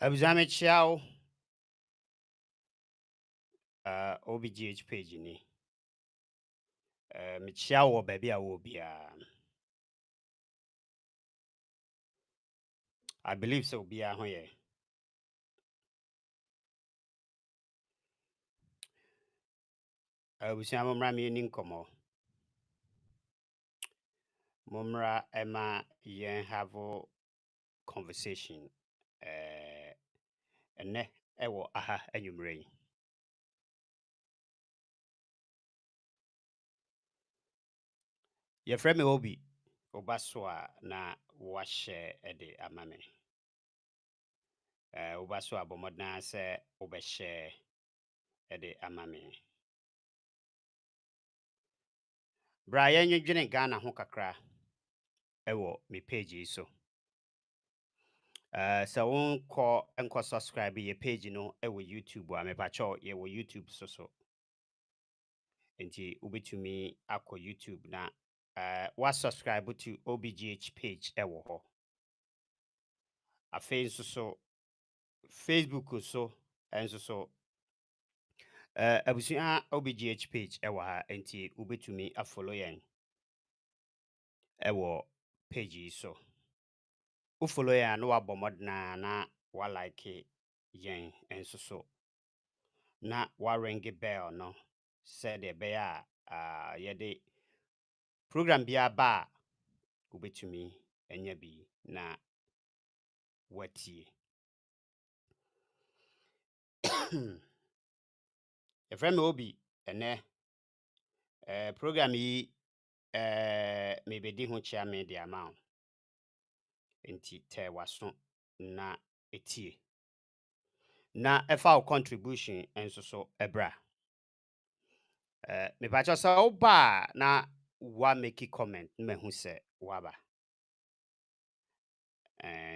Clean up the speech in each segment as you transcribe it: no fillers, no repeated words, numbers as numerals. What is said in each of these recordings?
Abuzame chiao OBGH page ni. Me chiao baby a wo bia. I believe so bia ho ye. Abusua momra me ni nkomo. Momra ema yen have conversation ene ewo aha anwumre. Ye frame me obi obaso a na wa share ede amame. Obaso abomodna se obe share ede amame. Bra yen nwedwene Ghana ho kakra ewo me page yi so. So won enko subscribe your page no ewo YouTube a me pacho ye wo YouTube so. Enti ubetumi akọ YouTube na wa subscribe to OBGH page ewo ho. Afen so Facebook so enso so abusua OBGH page ewo ha enti ubetumi afollow yen ewo page yi so. U follow ya no wa bomodna na wa like yen enso so. Na wa ring bell no said the bear yede program bia ba ubetumi enya bi na watie. E friend me obi ene program yi me bedi ho chia me de amount enti te waso na etie na efa contribution enso so ebra me ba cho sa oba na wa make comment me hu se waba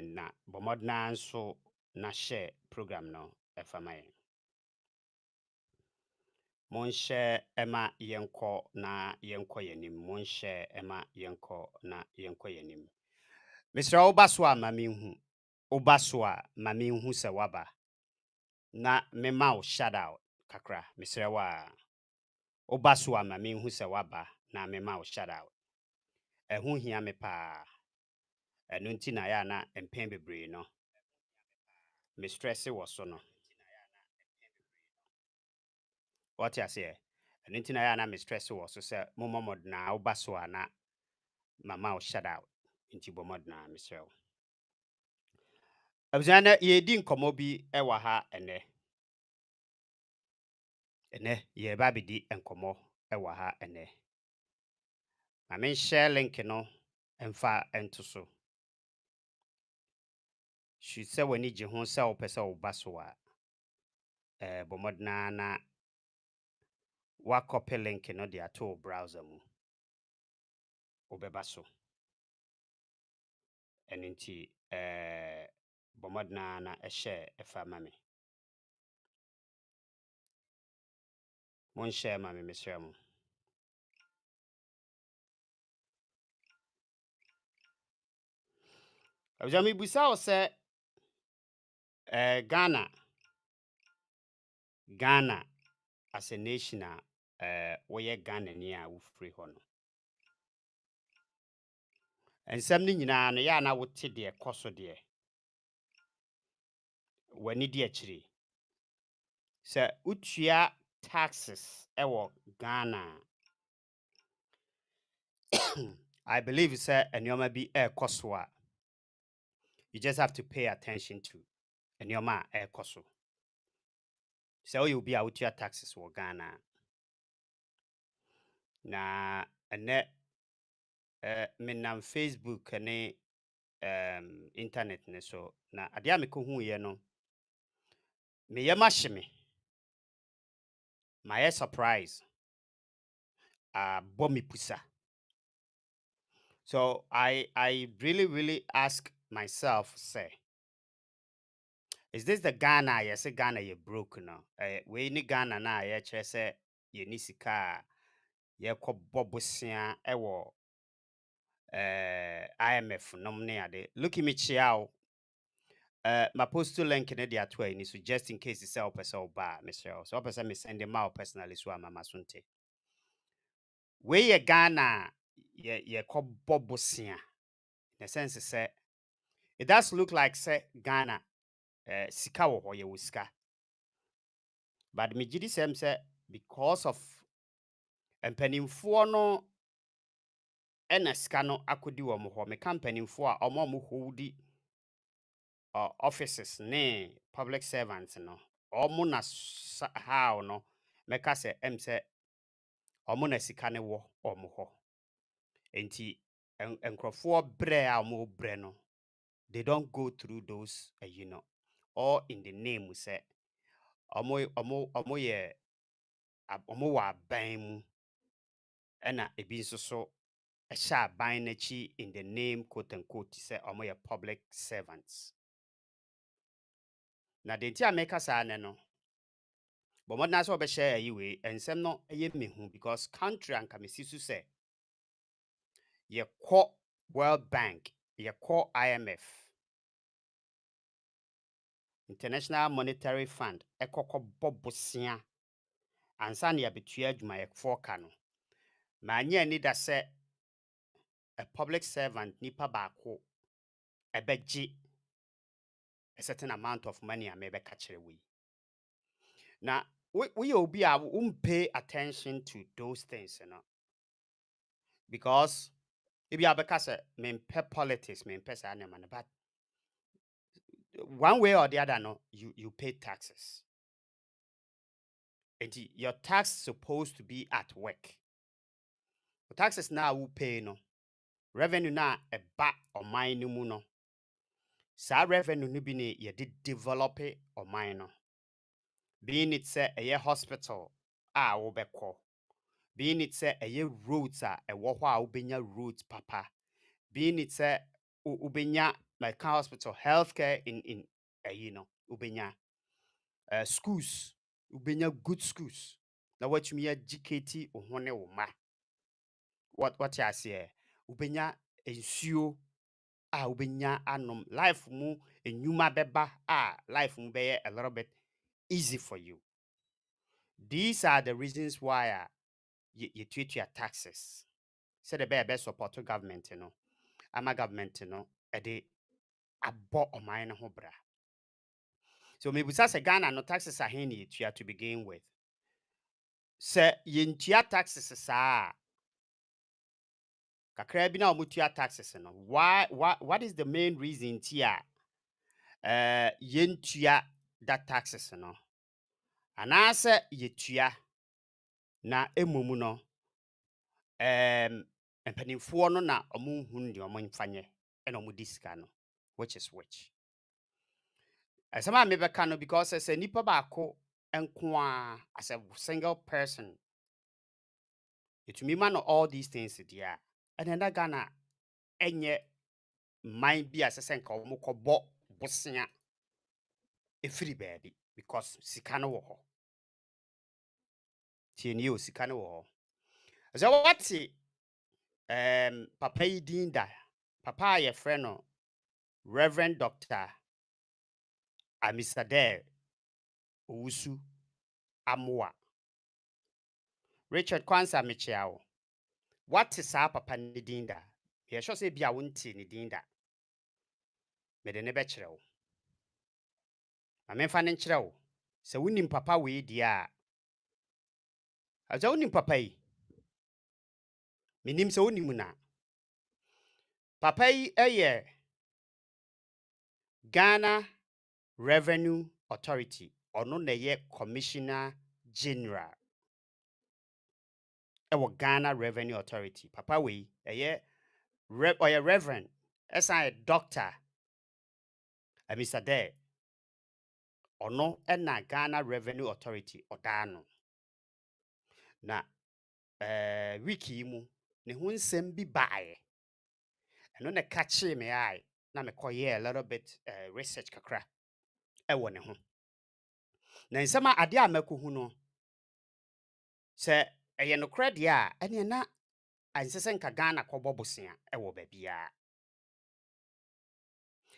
na bomodna nso na share program no efa mayen mon share ema yenko na yenko yenim mon share ema yenko na yenko yenim Mr. Obaswa maminhu Obaswa maminhu se waba na me ma shout out kakra Mr. Wa Obaswa maminhu se waba na me ma shout out ehu hia me pa enu nti na ya na empen bebre no me stress wo so no what you say enu nti na ya na me stress wo so se momod na Obaswa na mama shout out nti bomod na Mr. Abzana ye di nkomo bi ewa ha ene ye ba bi di nkomo ewa ha ene ma men share link no emfa ento so shi se wani je ho se opese obaso a bomodna na wa copy link no de ato browser mu obebaso enenti bomodna na share efa mame mon share mame mesra mu abjami busa o se Ghana as a nation we Ghana ni a wo free ho no ensem ni nyina no ya na wote de ekoso de wani de akire se utua taxes ewo Ghana I believe say enyoma bi ekoso a you just have to pay attention to enyoma ekoso so you be out your taxes wo Ghana na ene menam Facebook ne internet ne so na ade a meko hu ye no me ye mahye my surprise bomb pusa. So I really ask myself say is this the Ghana yes Ghana you broke no we ni Ghana na ye kire say ye ni sika ye kɔ bobosia ewo IMF nom ne ade look me chiao my postal link in the atwa ni so just in case you sell person ba Mr. So person me send them out personally so mama sunte. We ye Ghana ye ko bobosia. In the sense say it does look like say Ghana sika wo ho ye wuska. But me gidi sem say because of mpanimfoɔ no ɛna sika no akodi wɔ mo hɔ. Me mpanimfoɔ a ɔmo holdi offices ne public servants no ɔmo na how no meka sɛ em sɛ ɔmo na sika ne wɔ ɔmo hɔ. Enti nkrɔfoɔ brɛ a ɔmo brɛ no they don't go through those all in the name sɛ ɔmo yɛ ɔmo wɔ aban mu ɛna ebi nso so ɛhyɛ aban n'akyi in the name quote unquote sɛ ɔmo yɛ public servants. Na de nti a meka saa ne no but mo na so be share ayi we ensem no eye mehu because country anka mesi so say ye kɔ World Bank, ye kɔ IMF, International Monetary Fund, ekoko bobosia ansa na yabetua adwuma ye foka no. Ma anya ni da say a public servant nipa baako ebeji a certain amount of money a mebe ka kire we. Na we obi a pay attention to those things, because if you have a politics, but one way or the other, no, you pay taxes. And your tax supposed to be at work. The taxes now who pay no revenue now a back or mine no. Sa revenue no be ne ye did develop it or mine no. Being it say a year hospital obeko. Being it say a year roads a wahwa ubenya roads papa. Being it say ubenya like hospital healthcare in ubenya schools ubenya good schools na what you educate ohone wo ma what you say ubenya ensuo ubenya anom life mu enyuma beba life mu be a little bit easy for you. These are the reasons why you treat your taxes. Say the best support government ama government de abo oman ho bra. So maybe say Ghana no taxes are henny to begin with. Say yentua taxes sa kakra bi na omutua taxes no. What is the main reason tia yentua that taxes no? Anase yetua na emumu no mpanimfoɔ no na ɔmo hu ndi ɔmo mfanye ena ɔmo disika no, which is which. Asama me beka no because as a nipa baako enko as a single person it me man all these things there and then that Ghana enye mind be as a senka ɔmo kɔbɔ bosia efiri baby because sika no wo hɔ. Tieni o sika no wo hɔ. So what papa yi din da papa ye friend no Reverend Dr. Ammishaddai Owusu Amoa. Richard Kwanzaa mechiao. What is our papa ni din da? Ye sure say bia wonti ni din da. Me de ne be kire wo. Ma me fa ne kire wo. Se wonim papa we dia. Aja wonim papa yi. Menim se wonim na. Papa yi Ghana Revenue Authority. Ono na ye Commissioner General. Ghana Revenue Authority. Papa we Reverend. Esa Doctor Ammishaddai. Ono na Ghana Revenue Authority odano. Na wiki mu ne ho nsɛm bi bae. Eno na kache me ai na me koye a little bit research kakra ewo ne ho. Na nsɛm a ade a makohu no sɛ eye no kra de a ene na ansese nka Ghana kɔbɔ bosia ewo ba bia.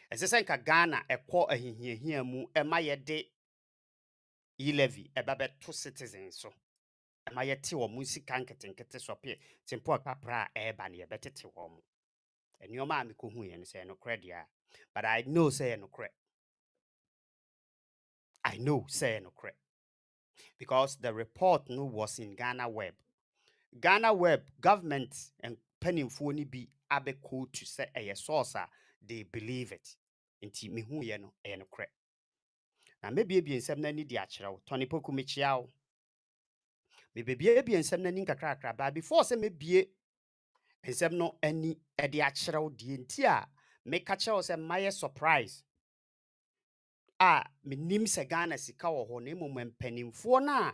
Esesenka Ghana ekwo ahihia mu ema yede levy ebabe to citizens so ema yete wo mu sika nketenkete so pe tempo akapra eba ne yebetete wo mu enioma amekohu ye ne se no credit a but I know say no credit. I know say no credit because the report no was in Ghana Web. Ghana Web government and pennyfo ni bi abeko to say a source they believe it. Inti mehu ye no e no credit. Na maybe bi ensem na ni di akere wo Tony Poku mechia wo maybe bi ensem na ni kakra ba before say maybe ensem no ani e di akere wo di enti a me ka kere wo say my surprise menim se Ghana sika wo ho na emom mpanimfo na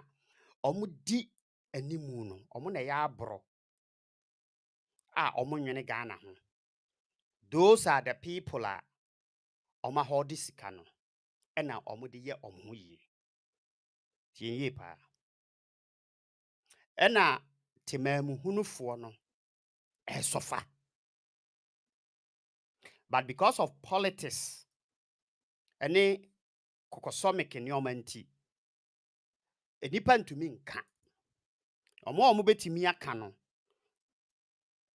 omo di animu no omo na ya abro omo nwene Ghana ho. Those are the people omo hold sika no ena omo de ye omo ho yie tie pa ena temamu hunufo no sofa. But because of politics ene kokosomic ni omanti enipa ntumi nka omo betimi aka no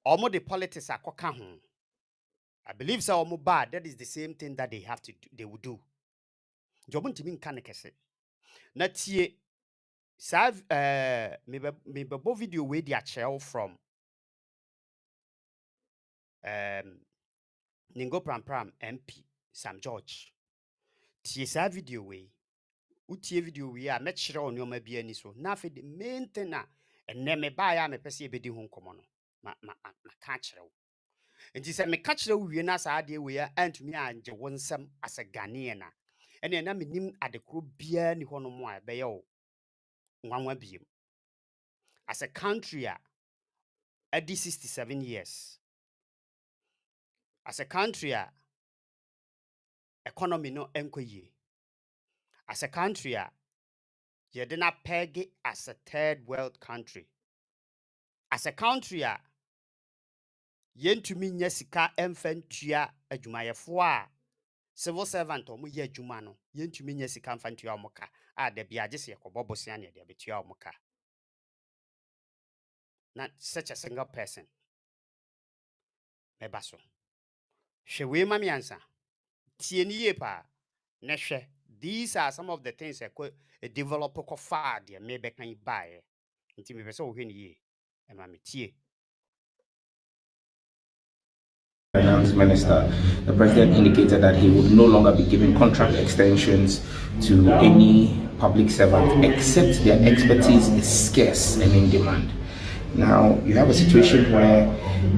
omo the politics akoka ho. I believe so omo bad that is the same thing that they have to do, they will do. Jobo ntimi nka ne kese na tie save me bebo video we dia chell from Ningo Pram MP Sam George. Tie sa video we utie video we a me kire onioma bia ni so na fe the main thing na enne me ba ya me pese e bedi ho nkomo no ma ka kire wo enti se me ka kire wo wie na sa ade we ya antumi anje wonsam as a Ghanaian na ene na menim adekro bia ni ho no mo a be ye wo nwanwa biem as a country at 67 years as a country economy no enkoye as a country you did not peg it as a third world country. As a country, yentumi nya sika emfantua adwumayefo civil servant omo ye adwuma no yentumi nya sika emfantua omoka da bia agese yekobobosia ne de betua omoka. Not such a single person. Mebaso. Hwewe mami ansa. Tie ni ye pa. Nehwe. These are some of the things a developer ko fa de maybe kan buy. Nti me pese wo hwe ni ye. E ma me tie. Finance Minister, the president indicated that he would no longer be giving contract extensions to any public servant except their expertise is scarce and in demand. Now, you have a situation where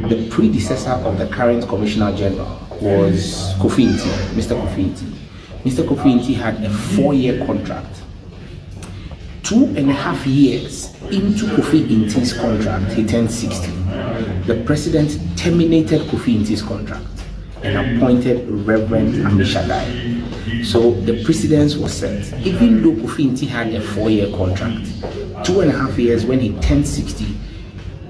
the predecessor of the current Commissioner General was Kofi Nti, Mr. Kofi Nti. Mr. Kofi Nti had a 4-year contract. 2.5 years into Kofi Nti's contract, he turned 60. The president terminated Kofi Nti's contract and appointed Reverend Ammishaddai. So the precedence was set. Even though Kofi Nti had a 4-year contract, 2.5 years when he turned 60,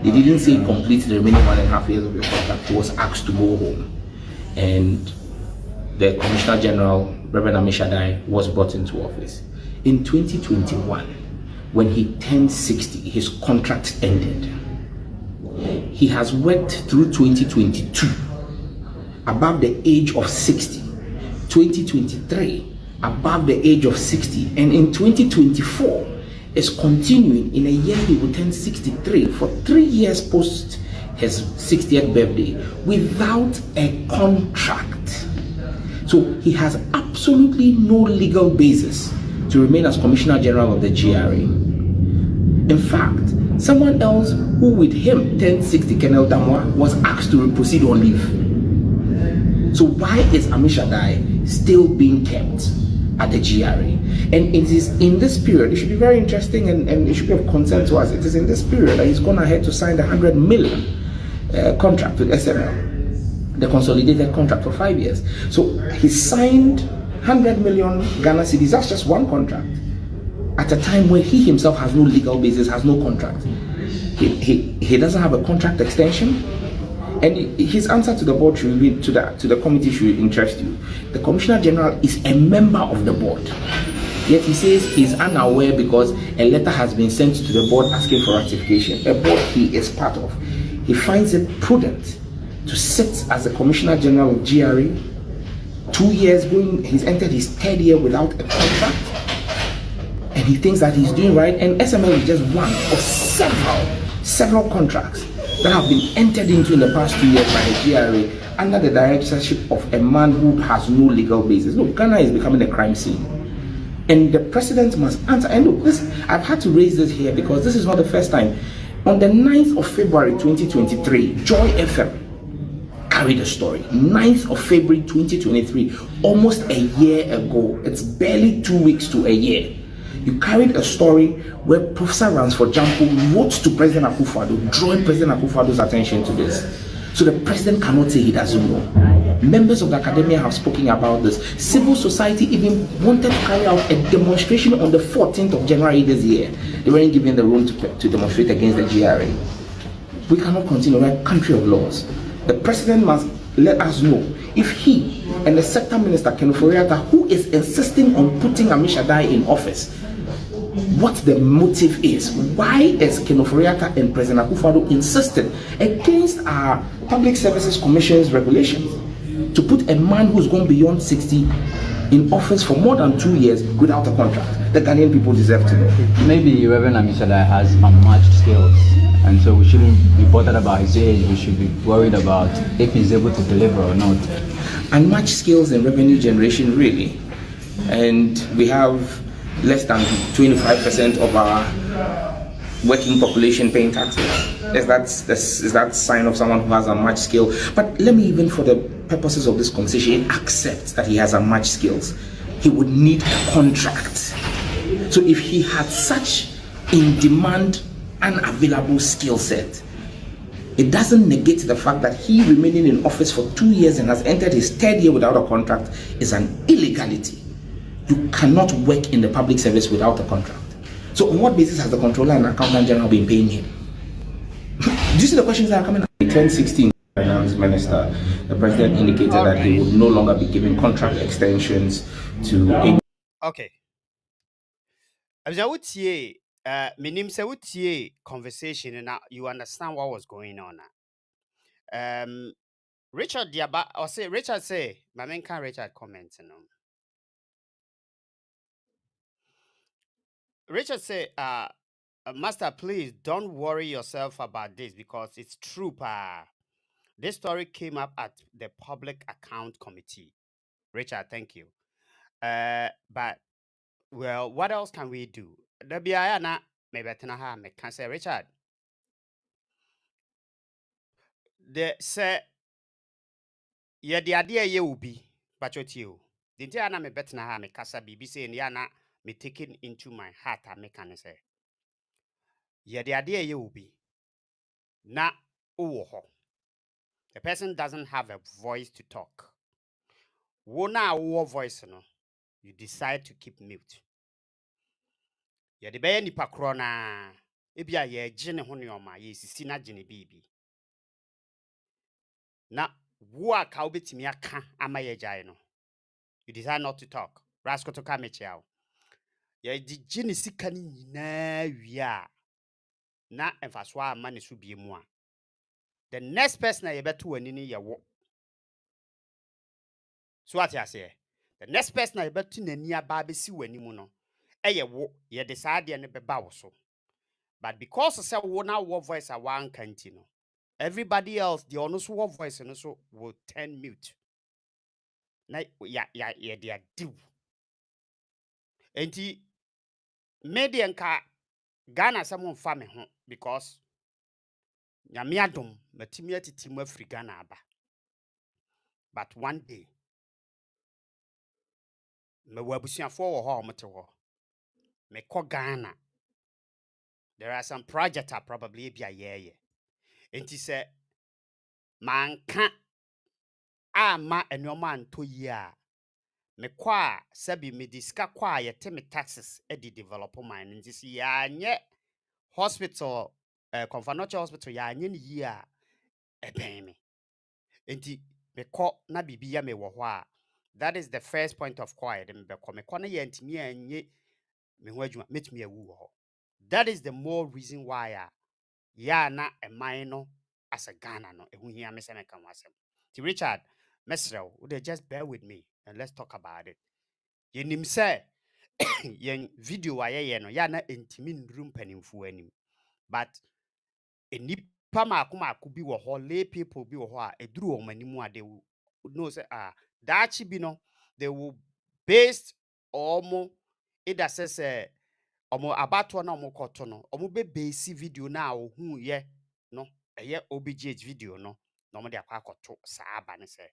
they didn't say complete the remaining 1.5 years of your contract. He was asked to go home. And the Commissioner General, Reverend Ammishaddai, was brought into office. In 2021, when he turned 60, his contract ended. He has worked through 2022 above the age of 60, 2023 above the age of 60, and in 2024 is continuing. In a year he will turn 63 for 3 years post his 60th birthday without a contract. So he has absolutely no legal basis to remain as Commissioner General of the GRA. In fact, someone else who with him turned 60, Colonel Damwa, was asked to proceed on leave. So why is Ammishaddai still being kept at the GRA? And it is in this period, it should be very interesting and it should be of concern to us. It is in this period that he's gone ahead to sign the 100 million contract with SML, the consolidated contract for 5 years. So he signed 100 million Ghana cedis. That's just one contract at a time when he himself has no legal basis, has no contract. He doesn't have a contract extension. And his answer to the board should be to the committee should interest you. The Commissioner General is a member of the board. Yet he says he's unaware because a letter has been sent to the board asking for ratification, a board he is part of. He finds it prudent to sit as the Commissioner General of GRA. 2 years going, he's entered his third year without a contract, and he thinks that he's doing right. And SML is just one of several contracts that have been entered into in the past 2 years by the GRA under the directorship of a man who has no legal basis. Look, Ghana is becoming a crime scene, and the president must answer. And look, I've had to raise this here because this is not the first time. On the 9th of February 2023, Joy FM carried a story. 9th of February 2023, almost a year ago. It's barely 2 weeks to a year. You carried a story where Professor Ransford Jampo wrote to President Akufo-Addo, drawing President Akufo-Addo's attention to this. So the president cannot say he doesn't know. Members of the academia have spoken about this. Civil society even wanted to carry out a demonstration on the 14th of January this year. They weren't given the room to demonstrate against the GRA. We cannot continue. We're a country of laws. The president must let us know if he and the sector minister, Ken Ofori-Atta, who is insisting on putting Ammishaddai in office, what the motive is. Why is Ken Ofori-Atta and President Akufo-Addo insisted against our Public Services Commission's regulations to put a man who's gone beyond 60 in office for more than 2 years without a contract? The Ghanaian people deserve to know. Maybe Reverend Ammishaddai has unmatched skills, and so we shouldn't be bothered about his age. We should be worried about if he's able to deliver or not. Unmatched skills in revenue generation, really. And we have less than 25% of our working population paying taxes. Is that sign of someone who has unmatched skill? But let me, even for the purposes of this conversation, accept that he has unmatched skills. He would need a contract. So if he had such in-demand, unavailable skill set, it doesn't negate the fact that he remaining in office for 2 years and has entered his third year without a contract is an illegality. You cannot work in the public service without a contract. So on what basis has the Comptroller and Accountant General been paying him? Do you see the questions that are coming up? In 2016, Finance Minister, the President indicated that he would no longer be giving contract extensions to... Okay. I would say, minim se would see conversation and now you understand what was going on. Richard Diaba, or say Richard say, my man can Richard comment. Richard say, Master, please don't worry yourself about this because it's true. This story came up at the Public Account Committee. Richard, thank you. But well, what else can we do? The BIA maybe me can say Richard. The say yeah the idea ye will be but you. The idea me better na me kasa bibi say na me taking into my heart and me can say. Yeah, the idea ye will be na uwo. The person doesn't have a voice to talk. Wona uwo voice no, you decide to keep mute. Yeah, the be nipa kro na ebia ye gene ho neoma ye sisi na gene bibi. Na wo aka obetimi aka ama ye jai no. You decide not to talk. Rasko to come chiao. Ye di gene sika ni nyina wi na emfaso ama ne so bie mu a. The next person na ye beto ani ni ye wo. So what you say? The next person na ye beto nani aba besi wani mu no. Eye wo ye decide ne beba wo so. But because say wo na wo voice a wan kanti no. Everybody else the ono so wo voice no so will turn mute. Na ya dia diw. Enti media nka Ghana someone fa me ho because nyame adom matimi atiti mu afri Ghana aba. But one day me wabusuafo wo ho omete ho. Me ko Ghana. There are some projects are probably be a year. Enti se manka ama enoma anto yi a me kwa sabi me diska kwa yete me taxes e di develop mine nti si ya nye hospital Confanoche hospital ya nye ni yi a ebен me enti mekɔ na bibi ya me wɔ hɔ a that is the first point of call de mebɛkɔ mekɔ no yɛ ntimi anye me ho adwuma metumi awu wɔ hɔ. That is the more reason why ya na ɛman no as a Ghana no ɛho hia me sɛ meka ho asɛm. Ti Richard mesrɛ wo de just bear with me and let's talk about it. Yenim sɛ yen video a yɛyɛ no ya na ntimi nduru mpanimfo anim, but enipa maako bi wɔ hɔ, lay people bi wɔ hɔ a eduru wɔn anim a they will know sɛ daakye bi no they will based ɔmo either sɛ ɔmo abatoɔ na ɔmo kɔto no ɔmo be base video na ohun yɛ no ɛyɛ OBGH video no na ɔmo de akɔ akɔto saa aba ne sɛ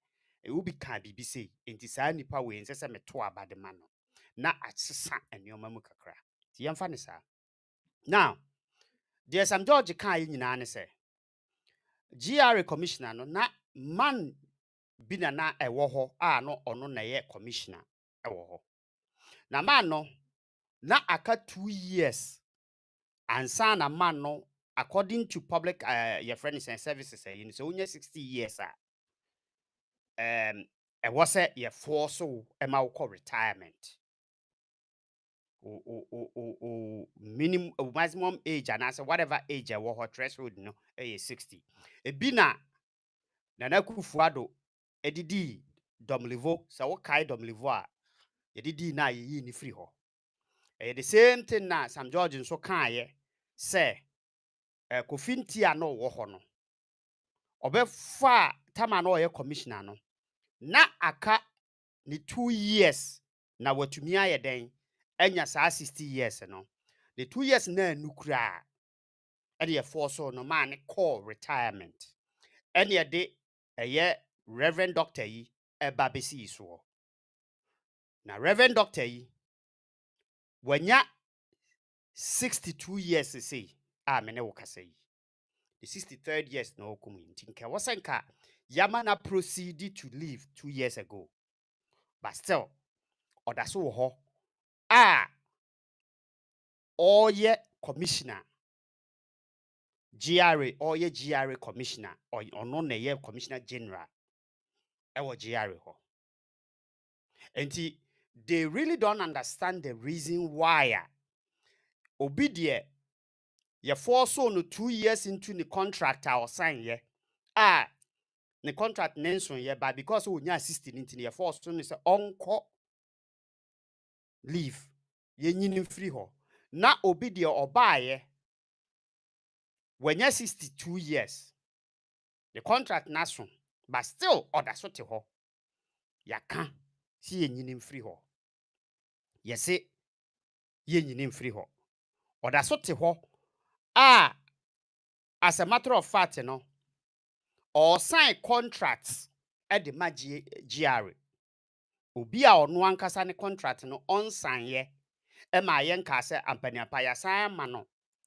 obi ka bibi sei enti saa nipa wei nsɛ sɛ meto aba de ma no na asesa nneɛma mu kakra. Ti yɛmfa ne saa. Now deɛ Sam George ka yi nyinaa ne sɛ GRA commissioner no na man bi na ɛwɔ hɔ a no ɔno na ɛyɛ commissioner ɛwɔ hɔ. Na man no na aka 2 years ansa na man no according to public your friends and services you so onye 60 years ɛwɔ sɛ yɛ force ɛma wo kɔ retirement. Minimum maximum age and as whatever age ɛwɔ hɔ threshold no 60. Ebi na Nana Akufo-Addo edidi domlevo sɛ wo kai domlevo a edidi na yeyi ni free hɔ. The same thing na Sam George nso kaayɛ sɛ Kofi Ntia no wɔ hɔ no ɔbɛfa tama no ɔyɛ commissioner no na aka ni 2 years na watumi ayɛ den enya saa 60 years no the 2 years na nukura ɛde yɛ force no man ne call retirement ɛne yɛde ɛyɛ reverend doctor yi ɛba besi so. Na reverend doctor yi wanya 62 years say mene wo kasa yi the 63rd years na okum nti nka wosenka yamana proceed to leave 2 years ago but still odaso wo ho oye commissioner GRA oye GRA commissioner ono na ye commissioner general ewo GRA ho. Enti they really don't understand the reason why obi de ye force no 2 years into the contract or sign ye the contract nenson ye but because we nya 60 into ye force no say onko leave ye nyini free ho na obi de obaye when ye 62 years the contract nason but still order so te ho ya ka si ye nyini free ho ye se ye nyini free ho order so te ho as a matter of fact no or sign contracts at the GRA obi a ono ankasa ne contract no on sign ye ma ye nka se ampaniapa ya sign ma no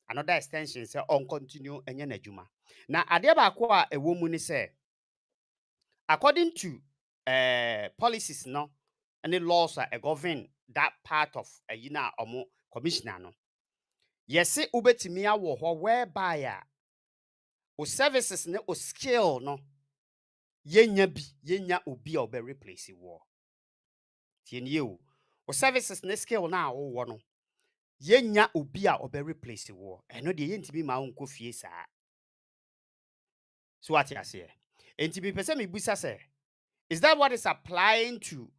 another extension say on continue enye n'adwuma na ade ba ko a ewo mu ni say according to policies no and laws that govern that part of yina omo commissioner no yes ubetimi awo ho whereby o services ne o skill no yenya obi a obe replace wo tienye o services ne skill na wo no yenya obi a obe replace wo eno de yentimi ma wonko fie saa so what you say enti bi pese me busa say is that what is applying to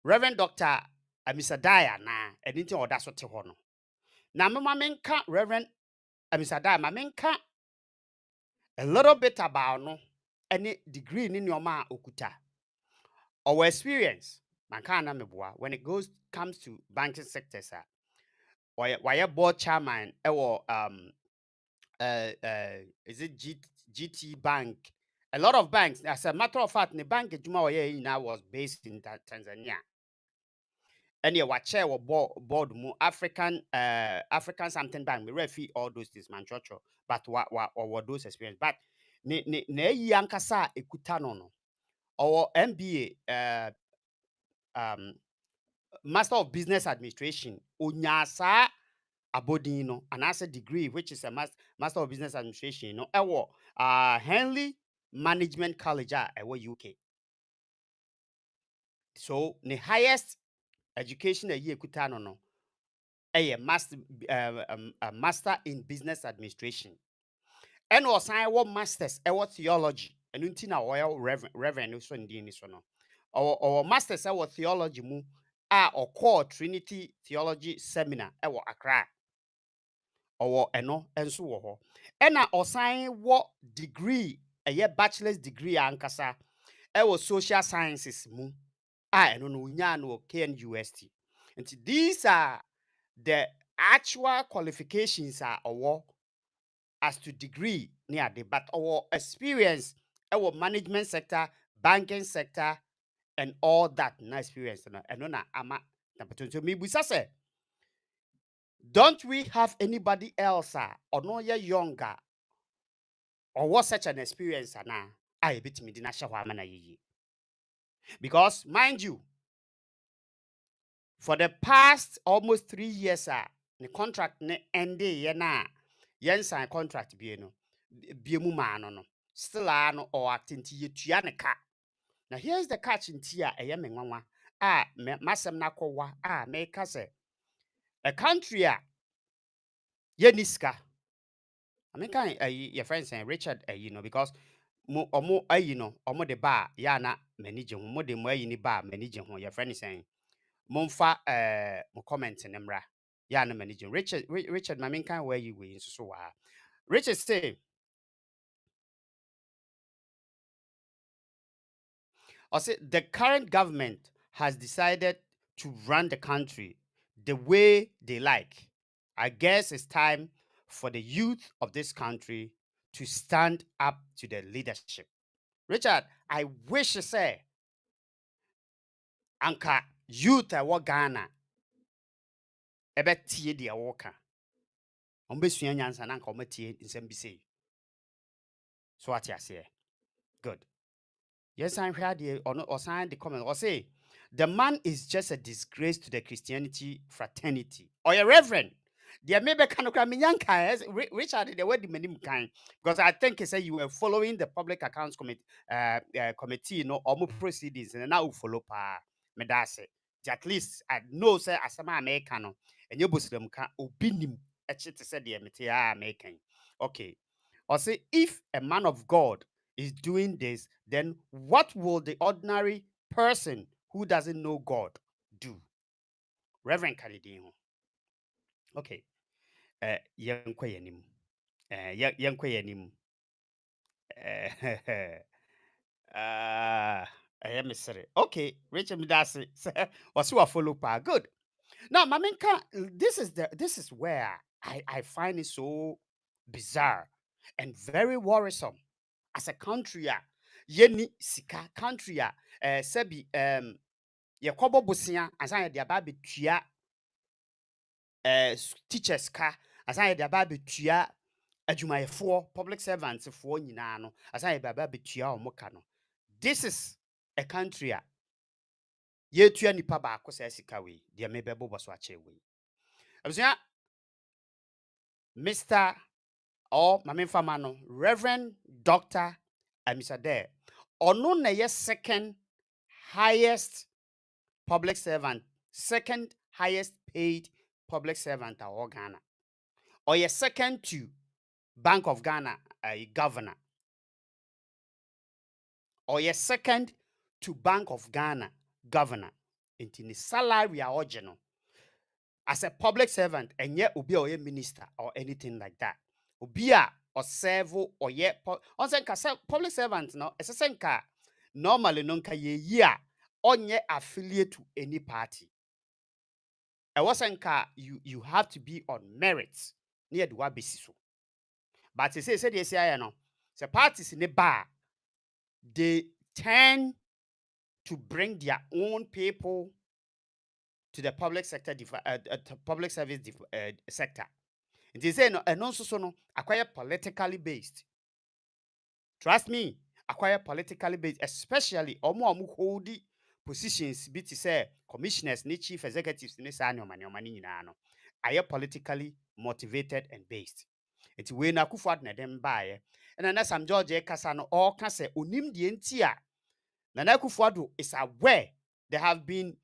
Reverend Dr. Ammishaddai na enti oda so te ho no na mama menka Reverend Ammishaddai ma menka a little bit about no any degree ni nyoma okuta our experience manka na meboa when it comes to banking sector sir why board chairman is it GT Bank, a lot of banks as a matter of fact the bank now was based in Tanzania and you watch board African something bank we refi all those things man but what those experience but ne yankasa ekuta no our MBA Master of Business Administration onyasa abodino and as a degree which is a Master of Business Administration Henley management college UK. So the highest education a year kutano no a master in business administration. And was I what masters theology and untina oil reverend so ndini so no. Or masters theology mu or core Trinity Theology Seminar or Accra. Or eno enso wo ho. Ena osan what degree a bachelor's degree ankasa social sciences mu eno no nya no KNUST. And these are the actual qualifications as to degree near the but our experience our management sector, banking sector, and all that na experience and no na ama so me busa say, don't we have anybody else or no younger or what such an experience na I bit me dina shahwa mana yi. Because mind you, for the past almost 3 years the contract ne ende ye na yen sign contract bi no bi mu ma no still no or actinti ye tua ne ka. Now here's the catch in tia eye me nwanwa masem na kowa me ka say a country ye niska. I mean kan your friend saying Richard because mo omo omo de ba ya na manage ho mo de mo ni ba manage ho your friend is saying momfa mo comment nemra ya na manage Richard ma mean kan where you we so wa Richard say I say the current government has decided to run the country the way they like. I guess it's time for the youth of this country to stand up to the leadership. Richard, I wish to say, Anka youth wa Ghana, ebe tie dia woka. Ombesua nyansa na anka omatie nsem bi sei. So what you say? Good. Yes, I'm here or sign the comment or say the man is just a disgrace to the Christianity fraternity. Or a reverend. There may be kind of Richard, the word the kind because I think he said you were following the public accounts committee, or more proceedings, and now follow pa medase. At least I know say as a American and you Muslim can obinim a chit said the American. Okay. Or say if a man of God is doing this, then what will the ordinary person who doesn't know God do? Reverend Kanidin. Okay. Yankwa yanim. Yankwa yanim. I am sorry. Okay, Rachel Midasi. Was you follow pa? Good. Now, Maminka, this is where I find it so bizarre and very worrisome. As a country, yeni sika country, sebi ye kobo busia, asan ye aba betua teachers ka, asan ye aba betua adwumayefo public servants fo nyina no, asan ye aba betua omo ka no. This is a country ye tua nipa ba ko sa sika we, de me bebo boso ache we. Abusia Mr. or Mamin Famano, Reverend Dr. Ammishaddai, ono na ye second highest public servant, second highest paid public servant or Ghana. Or ye second to Bank of Ghana, a governor. Or ye second to Bank of Ghana governor. Into the salary original. As a public servant, and yet ubi or a minister or anything like that. Ubia or serve or yet on public servant no as a senka normally nonka ye on ye affiliate to any party. I wasn't you have to be on merits near the wabisiso. But they say yes, I know. The parties in the bar they tend to bring their own people to the public sector public service sector. And they say no, and also so no acquire politically based. Trust me, acquire politically based, especially omo holdi positions be to say commissioners, ni chief executives, ni sa money no. Are politically motivated and based. It's when Akufo-Addo na dem buy And then some George Kasano or can say unim the entia. Nana Akufo-Addo is aware there have been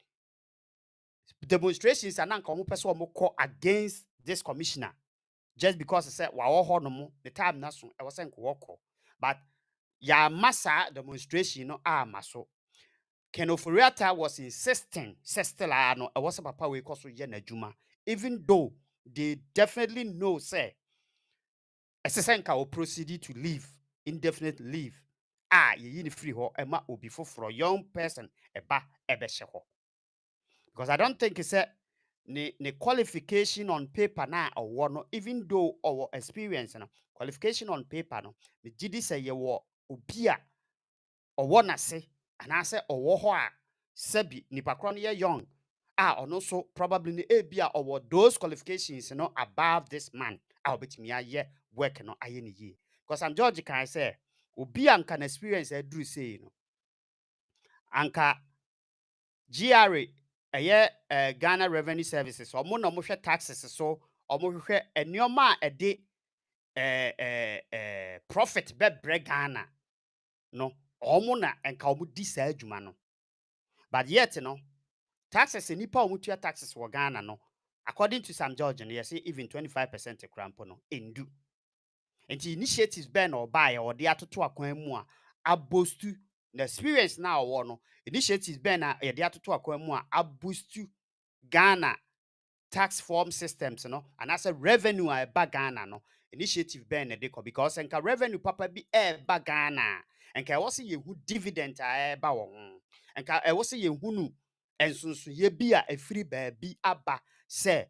demonstrations and nanka person call against this commissioner just because he said the time naso I wasn't walk. But ya massa demonstration no maso. Ken Oforiatta was insisting sestela no I was a papa we cause juma, even though they definitely know say Esesenka will proceed to leave indefinite leave. Ye free ho ema obi for young person eba ebeshe ho. Because I don't think it's a the qualification on paper now or no, even though our experience no qualification on paper no the GD say ye wo obia or one say and I say or wo sebi nipa kro no ye young or so probably ni ebia or those qualifications no above this man betimi aye work no aye ni ye. Because I'm George can say obia can experience e duru say no anka GRA Ghana Revenue Services omo na mo hwe taxes so omo hwe enioma ede profit be Ghana no omo na enka omo di sa adwuma no, but yet no taxes nipa omo tua taxes wo Ghana no according to Sam George no say even 25% krampo no endu enti initiatives be na oba ya ode atoto akwan mu a abostu the experience now wo no initiatives be na ye de atoto akwan mu a abostu Ghana tax form systems no and as a revenue a eba Ghana no initiative be na de because enka revenue papa bi eba Ghana enka wo se yehu dividend a eba wo ho enka wo se yehu nu ensunsu ye bi a afiri ba bi aba se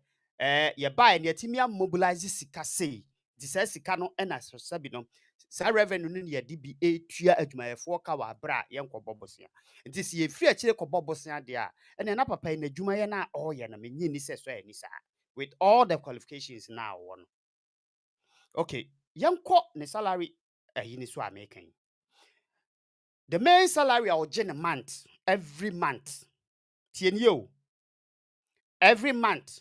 ye buy na yatimi mobilize sika sei di sika no na sabi no sa revenue no ye di bi etua adwumayefo ka wa bra ye nkobobosia nti si ye firi a kire kobobosia de a ene na papa na adwuma ye na ye na menyi ni se so ani sa with all the qualifications now one. Okay, yanko ne salary ni so American. The main salary I will a month every month. Tienyo every month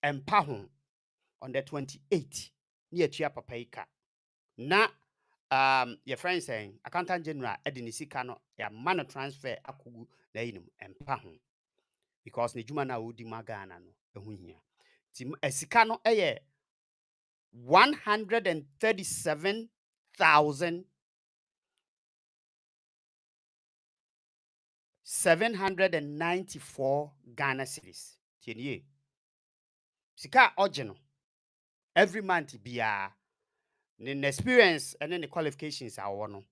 empa ho on the 28th near tua papa ika. Na your friend saying accountant general edini sika no ya man transfer akugu na yinum empa ho because ne juma na odi magana no ehu hia ti esika no eye 137,794 Ghana cedis. Tienye sika ogeno every month biya the experience and then the qualifications are one.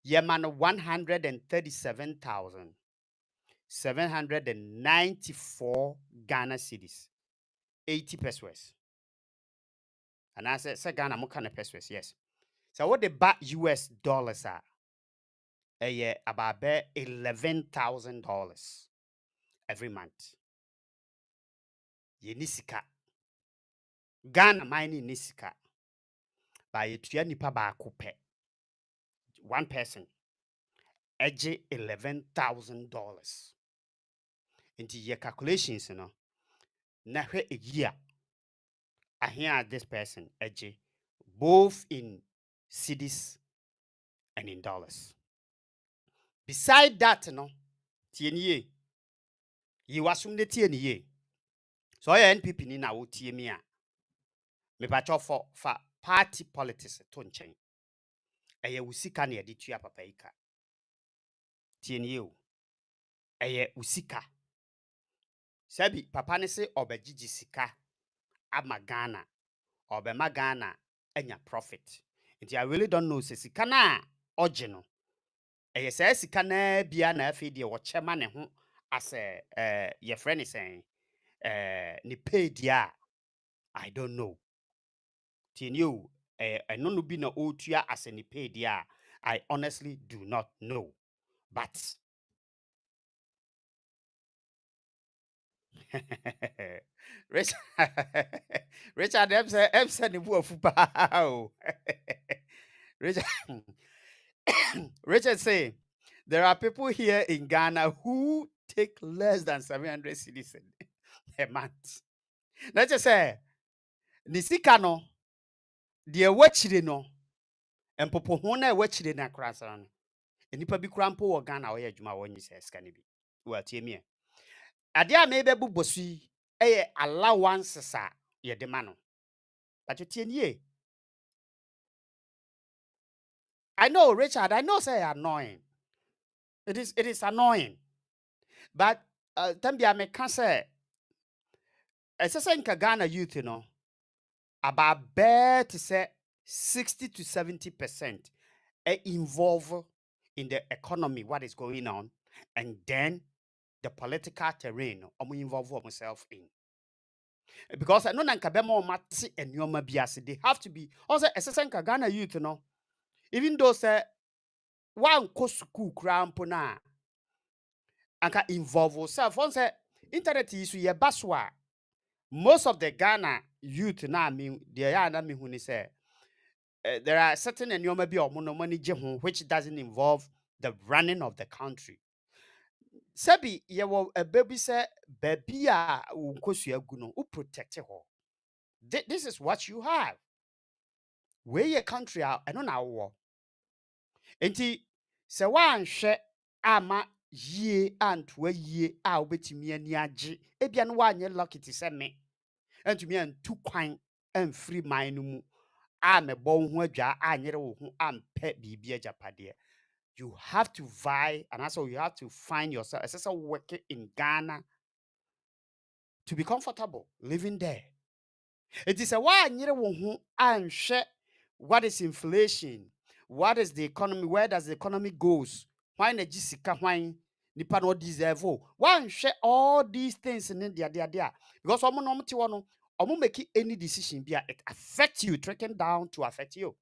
Ye man 137,794 Ghana cedis, 80 pesos. And I said Ghana mo kind of pesos, yes. So what the back US dollars are about $11,000 every month. Ye nisika. Ghana mining nisika. By a tuya nipa ba kupe. One person. Eje $11,000. Into your calculations, you know. Na a year. I hear this person, Eje, both in cedis and in dollars. Beside that, you know, TNE, you assume the TNE. So I NPP ni na wotie me a. Me pacho for party politics to nchen. Eye usika na yede tua papa ika. TNE o. Eye usika. Sabi papa ne se obejiji sika ama Ghana. Obema Ghana enya profit. Nti I really don't know se sika na ogeno. Eye se sika na bia na afi de wo chema ne ho as your friend is saying ni pay dia. I don't know. TNU no no be na otua as ni pay dia. I honestly do not know. But Richard Richard Epson ni bu afupa. Richard Richard say there are people here in Ghana who take less than 700 cedis a month. Let's just say Nisika no, the wachiri no, Empopo ho na wachire na krasa no. Enipa bi kura mpo wo Ghana wo ye adwuma wo nyi se ska ne bi. Wo atie mi. Ade a me bebu bosu yi allowances a ye de ma no. But you tie nie. I know, Richard, I know say annoying. It is annoying. But tambia me can say esese nka Ghana youth about bet to say 60 to 70% involved in the economy, what is going on, and then the political terrain involve themselves in. Because I know nka bema mati enyoma biase, they have to be also esese nka Ghana youth even though say one ko school cramp na anka involve yourself. Once internet is ye baswa. Most of the Ghana youth now, there are certain and which doesn't involve the running of the country. Sebi ye will a baby say baby guno who protect her. This is what you have. Where your country are and on our war. Enti se wan hwe ama ye antwe ye a obetimi ani age ebia no wanye lucky to say me antumi antu kwan amfiri man no mu a mebɔ wo ho adwa anyere wo ho ampe bibia japade. You have to vie and also you have to find yourself as a working in Ghana to be comfortable living there. It is a why anyere wo ho anhwe what is inflation, what is the economy, where does the economy goes, why na jisika why nipa no deserve one share all these things in there because omo no mti wono omo make any decision bia it affect you, trickling down to affect you.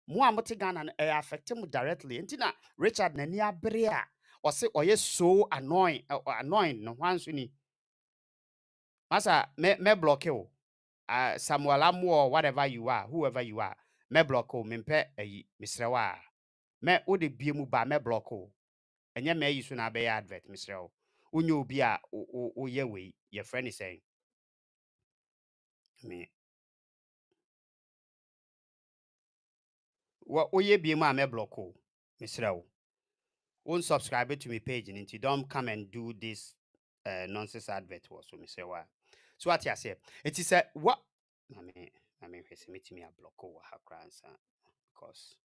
Mo amote Ghana no affect mu directly. Ntina Richard nani abere a o se oye so annoying no wanso ni masa me block you. Samuel Amu or whatever you are, whoever you are, me block o mempe misrewa. Me o de biemu ba me block o. Enye me yisu na be advert misrewa. Unyo obi a o ye we your friend is saying me what o ye biemu a me block o misrewa. Won't subscribe to my page and you don't come and do this nonsense advert was so misrewa. So what you say? It is a what I mean meet me a block over her grandson because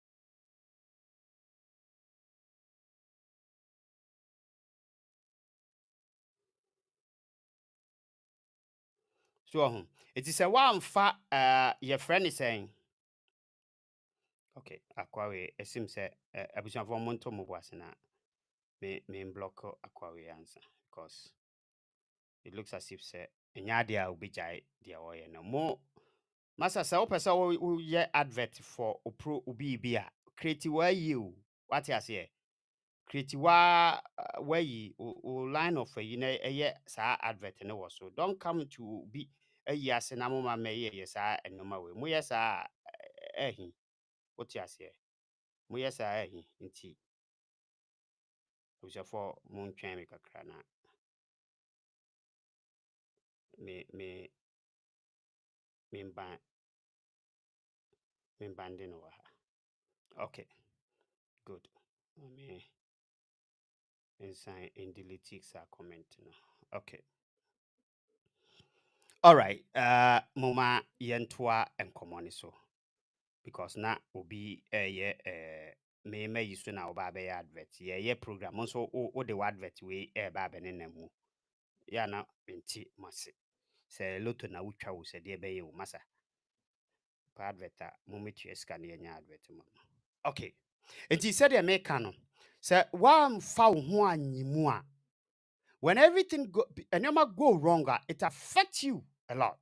so it is a one fa your friend is saying okay aquari it seems abusan for monto mo was na me block aquari answer because it looks as if say enya dia obi jai dia oye no mo masa sa opesa wo ye advert for opro obi bia create why you what you say create why o line of you know sa advert no was so don't come to be yes na mo ma me yes and no ma we mo yes what you say mo yes nti o se for mo ntwen me kakra na me bande no wa okay good me inside in delete comment no okay all right moma yentoa enkomoni so because na obi me yi so na oba be advert ye program so o de advert we ba be ne namu ya na enti mase se loto na wutwa wo se de be ye wo masa pa advert a mometu eska na nya advert mo okay enti said de make no se wa fa wo ho anyimu a when everything go wrong it affects you a lot.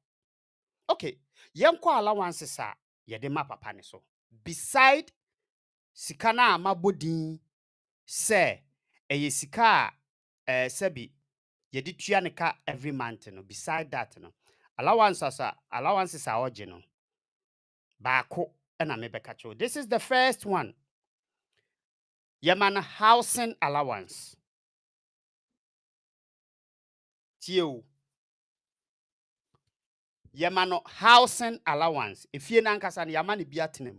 Okay, yenko allowances a yede ma papa ne so beside sika na amabodin se eye sika sebi yede tua ne ka every month no beside that no allowances a oje no baako na me beka cho. This is the first one. Yeman housing allowance. Tio Yemano housing allowance. If you nankasa ni yamani biatenem.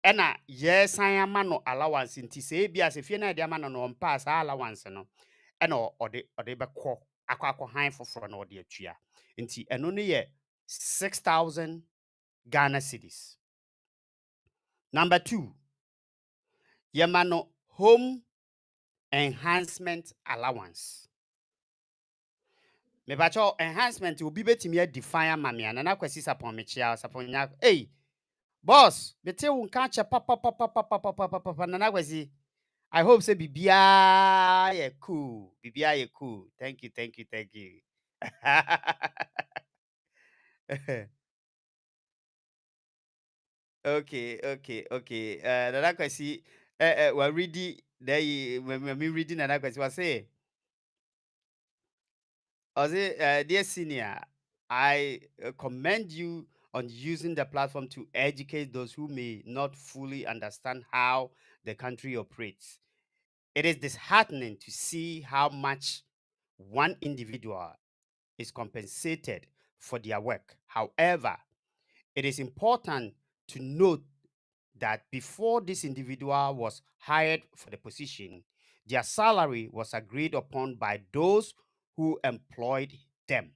ena yes ama no allowance nti se bia se fie na de ama no no pass allowance no ena ode bekọ akọ han foforo na ode atua nti eno ne ye 6,000 Ghana cedis. Number 2, yemano home enhancement allowance. Me bacho enhancement obi betimi define amamia na kwesi sapon mechia sapon nya hey boss bete wo nka che papa na kwesi I hope say bibia ye cool bibia ye cool thank you okay na kwesi wa ready there me reading na kwesi wa say dear senior, I commend you on using the platform to educate those who may not fully understand how the country operates. It is disheartening to see how much one individual is compensated for their work. However, it is important to note that before this individual was hired for the position, their salary was agreed upon by those who employed them.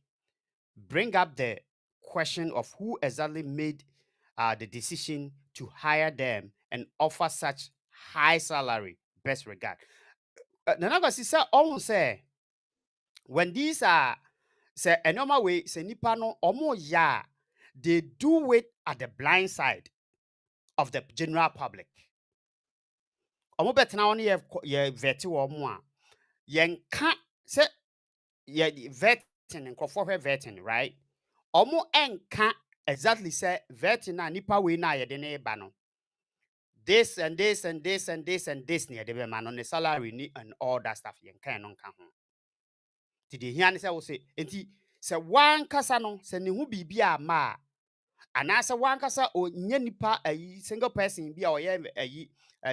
Bring up the question of who exactly made the decision to hire them and offer such high salary. Best regard. Nanaga sisa almost say when these are say a normal way say nipa no omo ya they do it at the blind side of the general public. Omo betena on ye veti omo a yenka say ye vetting and vetting, right? Omo enka exactly say vetting na nipa we na ye de ne ba no. This and this and this and this and this near the man on the salary ni and all that stuff yen kan no ka ho. Ti de hia ne say wo say enti say wan kasa no say ne hu bibia ma anasa wan kasa o nya nipa ayi single person bi a oye ayi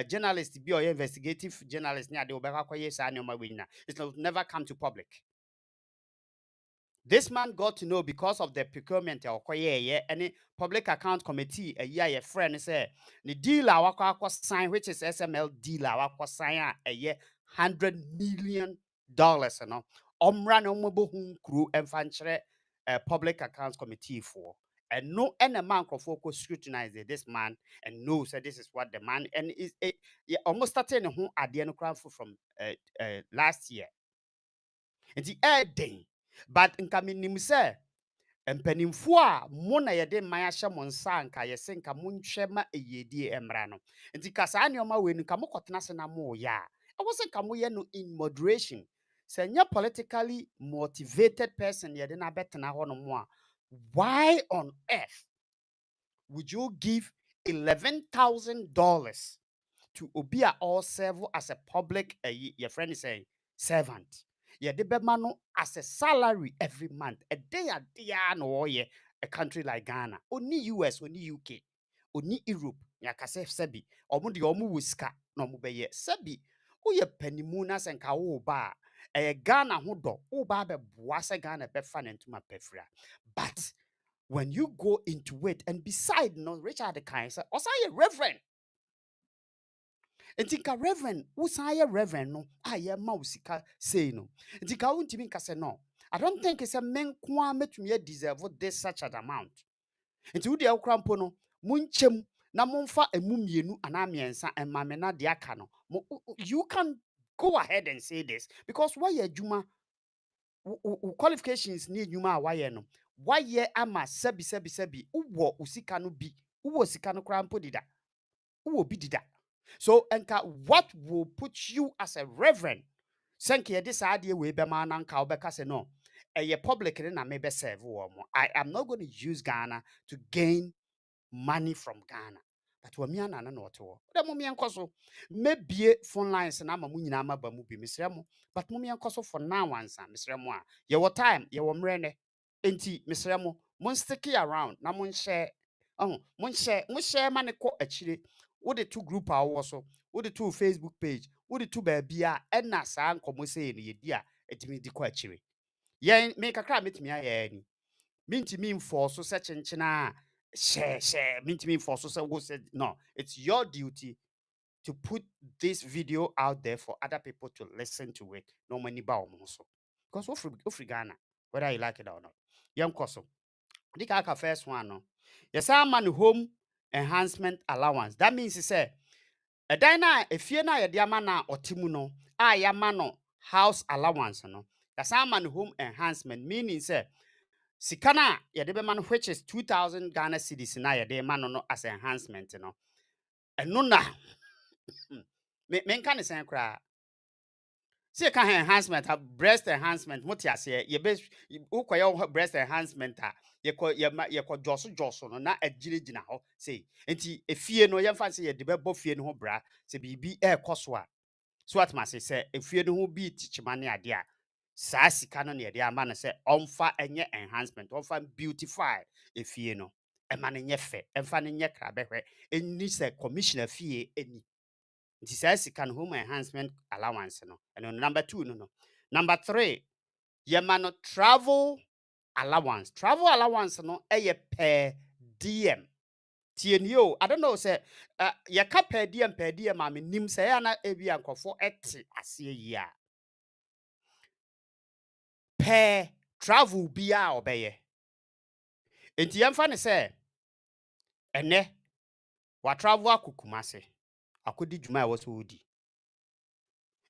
journalist bi or investigative journalist ni ade obeka koye sa ne ma we nyina. It will never come to public. This man got to know because of the procurement or any public account committee a year friend say the deal our sign, which is SML deal our sign a year $100 million. No, no crew and fanchere public accounts committee for. And no any man can focus scrutinize this man and know that this is what the man and is almost starting who at the end from last year. And the day. But nka minim sɛ mpanimfo a mo na yɛde man ahyɛ mo nsa nka yɛsɛ nka monhwɛ ma ɛyɛdie mmra no nti ka saa nneɔma wei no nka mokɔtena se na moyɛ a ɛwɔ sɛ nka moyɛ no in moderation sɛ nyɛ politically motivated person yɛde no abɛtena hɔ no mo a why on earth would you give $11,000 to obi a all serve as a public your friend is saying servant? Yeah, the bemano as a salary every month. A day no a country like Ghana. Only US, only UK, only Europe. Ya kase sebi. Omu di omu wiska no mu beye. Sebi. Uye penimunas and ka ba. Ghana hudo. Uba be buase Ghana be fan into my pefra. But when you go into it, and beside no Richard the kind say, also a reverend. Enti ka reverend wosan ye reverend no aye ma usika say no enti ka untimi nka say no I don't think it's a men kwa metumi deserve this such an amount enti wo de akrampo no munchem na momfa emu mienu ana miensa emame na de aka no you can go ahead and say this because why ye adwuma qualifications ni adwuma a why no why ama sebi uwo usika no bi uwo sika no krampo dida uwo bi dida. So, enka, what will put you as a reverend? Senke this idea we be man anka obeka say no. A public na maybe serve. I am not going to use Ghana to gain money from Ghana. But we na no to. The mummy enkoso. Maybe phone lines na ma munyina ma ba mu bi misremo. But mummy enkoso for now once misremo a. Ye wo time, ye wo mrene. Enti misremo, mun stick around na mun share. Mun share money ko achire. Wo the two group a wo so. Wo the two Facebook page. Wo the two baby a na sa nkomo say ne ye di a etimi di ko achire. Yen me kakra metimi aye ni. Minti mi mfo so se chenchena share me for so go said no. It's your duty to put this video out there for other people to listen to it. No money ba so. Because we Ghana, whether you like it or not. Young koso. The kaka first one no. Yes, man home enhancement allowance. That means he say a dina a fear na yamana or timuno, yamano house allowance no. That's man home enhancement, meaning say sikana yadebe man which is 2,000 Ghana cedis na yade man no as enhancement no. And no na men can say cry. See can enhancement breast enhancement motiase ye be ukoye breast enhancement ye ko joso no na agirigina ho say enti efie no ye fancy ye de bebo fie no ho bra se bibi e koso a so what must say efie no ho bi tichimane ade a saa sika no ne de ama no se onfa enye enhancement onfa beautify efie no e ma ne nye fe enfa ne nye kra behwe eni se commissioner fie eni. Nti saa sika no home enhancement allowance no. And number 2 no. Number 3, yema no travel allowance. Travel allowance no eye per diem. Tienio, I don't know say ye ka per diem ma me nim say na ebi ankofo ete ase yi a. Per travel bia obeye. Enti yemfa ne say ene wa travel akukumase. Akodi dwuma e wo so odi.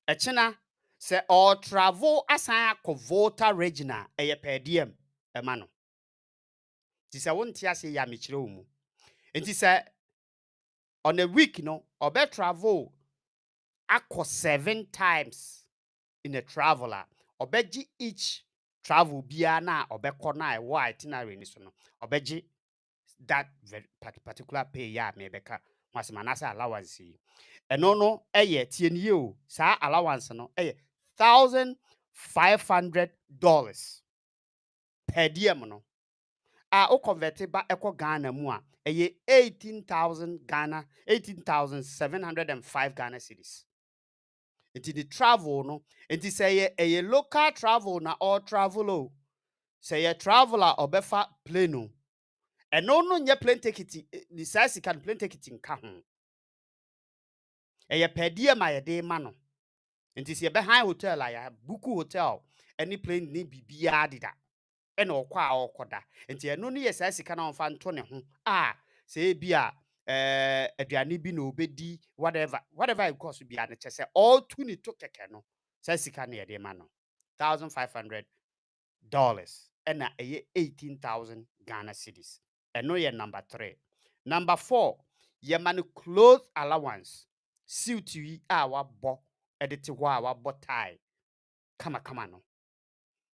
Echina se all travel asan akọ Volta Regional eye per diem ema no. Ti se wonte ase ya me kire omu. Enti se on a week no obe travel akọ 7 times in a traveler. Obeji each travel bia na obekọ na e wo itinerary ni so no. Obeji that very particular pay ya me beka masemanasa allowance yi. Eno no eye tienie o sa allowance no eye $1,500 per diem no. O convert ba eko Ghana mu a eye 18,705 Ghana cedis. Enti the travel no, enti say eye local travel na all travel o. Say ye traveler obefa plane o. Eno no nye plane ticket ni sa sika plane ticket nka ho. Eye per diem a ye de ma no. Nti se be high hotel a ya buku hotel any plane ni bibia dida e na okwa a okoda nti eno no yes sika na onfa nto ne ho se bia aduane bi na obedi whatever it cost bia ne chese all to ni to keke no sa sika na ye de ma no $1,500 and na 18,000 Ghana cedis. Eno ye number 3. Number 4, ye man clothes allowance suit yi wa bo edit ho a wa tie kama no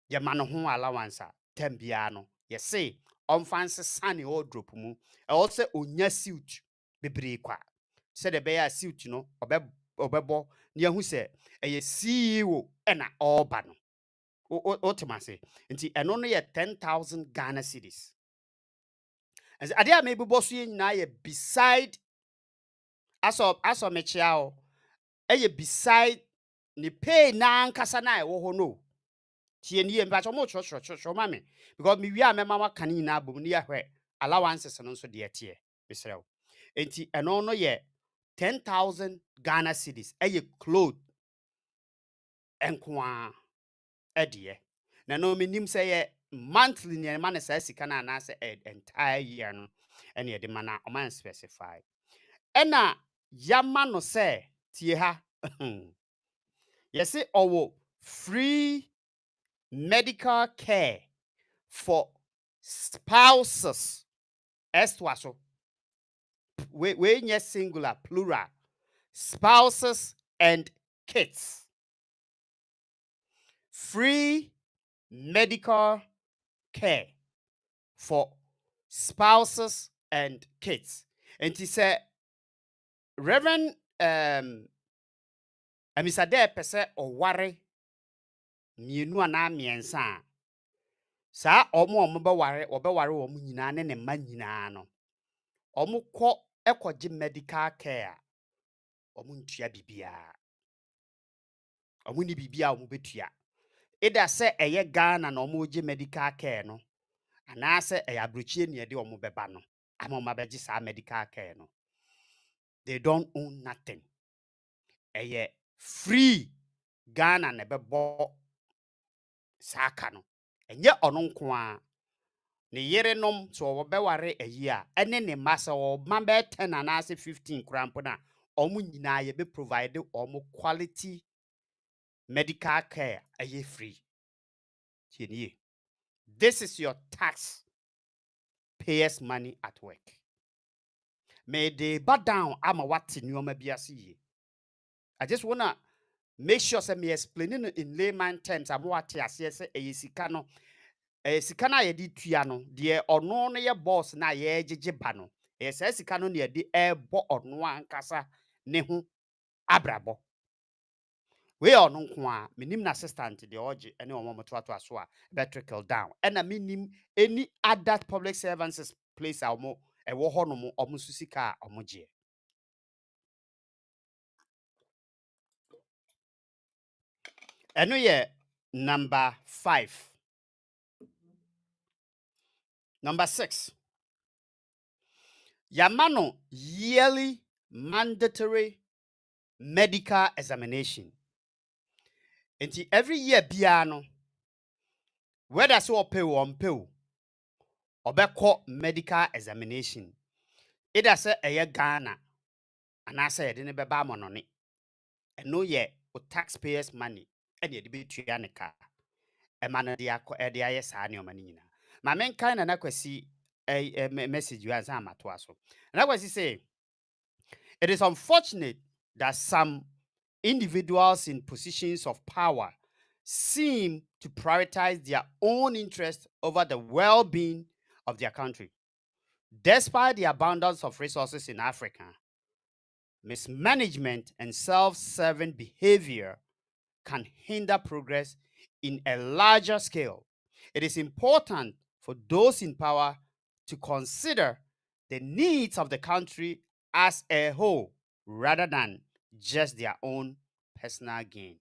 ye ma no ho allowance tambia no ye say onfanse sane wardrobe mu e also onya suit bebre kwa se de be ya suit no obebo ne hu se eye CEO na oba no otimase nti eno no ye 10,000 Ghana cedis. As ade a mebibo so ye nyina ye beside aso mechia o eye beside ni pay na nkasa na ewo ho no tie ni mba chomo cho mame because mi wi a mema waka ni na abom ni ya hwe allowances no so de tie misrew enti eno no ye 10,000 Ghana cedis eye cloth enkoa edie na no minim say ye monthly ni ma na sa sika na na say entire year no ene ye de mana o man specify ena yama no say tie ha yes say owo free medical care for spouses. Estwaso. We nye singular, plural. Spouses and kids. Free medical care for spouses and kids. And he said, Reverend Ammishaddai pese o ware mienu ana miensa. Sa omo be ware omo nyina ne mma nyina no. Omo kọ ekọji medical care. Omo ntua bibia. Omo ni bibia omo betua. Ida se eye Ghana na omo je medical care no. Ana se eye abrochie ne de omo beba no. ama beji sa medical care no. They don't own nothing. Eye free Ghana na bebo saka no. Enye ono nko a ne yerenom so obeware ayi a ene ne masa o man be 10 na ase 15 krampo na omu nyina ye be provide omu quality medical care aye free. Tienie. This is your tax payers money at work. May they back down ama what nyoma biase ye. I just wanna make sure say me explaining it in layman terms am what ase say sika no sika na ye di tua no de ono no ye boss na ye gege ba no say sika no na ye di ebo ono ankasa ne ho abrabo we ono nko a menim na assistant de oje ene omo moto aso a be trickle down and menim any other public servants place a omo ewo ho no mo omo susika a omo je. Eno ye number 5. Number 6. Yamano yearly mandatory medical examination. Enti every year biano, whether so pay or pay, obeko medical examination. Either say a year Ghana, and I say didn't be money. And no ye with taxpayers' money, and ye be trianica. A man of the yes, I know manina. My main kind and I could see a message you as I'm at was. And I was say, it is unfortunate that some individuals in positions of power seem to prioritize their own interests over the well-being of their country. Despite the abundance of resources in Africa, mismanagement and self-serving behavior can hinder progress in a larger scale. It is important for those in power to consider the needs of the country as a whole rather than just their own personal gain.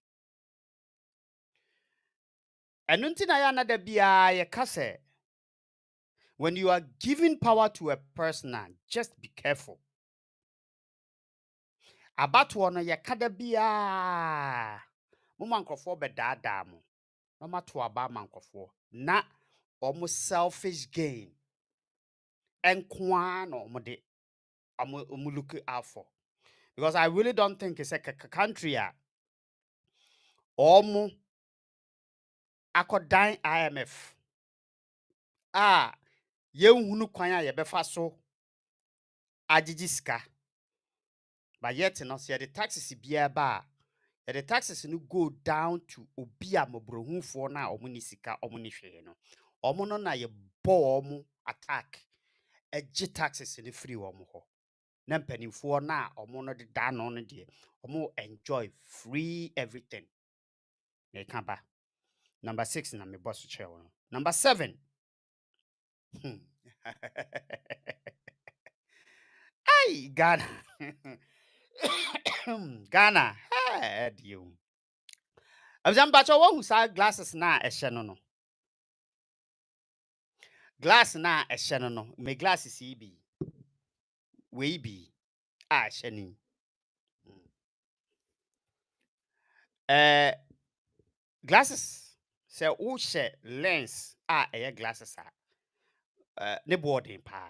When you are giving power to a person, just be careful. About one ya kada biya. Mo mankrofo be dada mo. No matter about mankrofo. Na almost selfish gain. And kwan or mode look out for. Because I really don't think it's a country almost akodan IMF. Ye hunu kwanya ye befa so ajijiska. But yet no see the taxes biya ba. The taxes no go down to obia mobrohunfo na omuni sika omuni hwe no. Omo no na ye bo omo attack. Eji taxes ni free omo ho. Na mpanimfo na omo no de da no de omo enjoy free everything. Ne kaba. Number 6 na me boss chair. Number 7. Ay, Ghana. Ghana. Hey, you. Abzambacho wo husa glasses na ehye no. Glass na ehye no. Me glasses yi bi. We bi. Ehye ni. Glasses. Se wo she lens glasses ne boarding pa.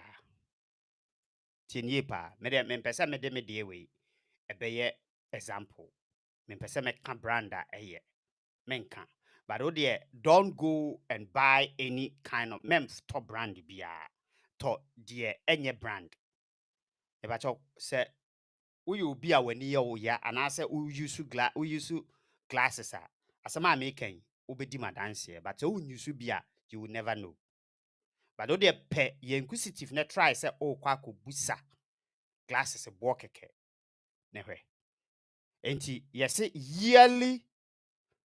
Tienye pa. Me pesa me de we. Ebeye example. Me pesa me ka brand menka. But oh dear, don't go and buy any kind of top brand bia. To dear any brand. If I talk say you be a when you ya and I say we use glasses asama making obedi dance here, but you use bia you will never know. But oh dear pe ye inquisitive na try say kwako busa glasses keke. Nehwe. Enti yes yearly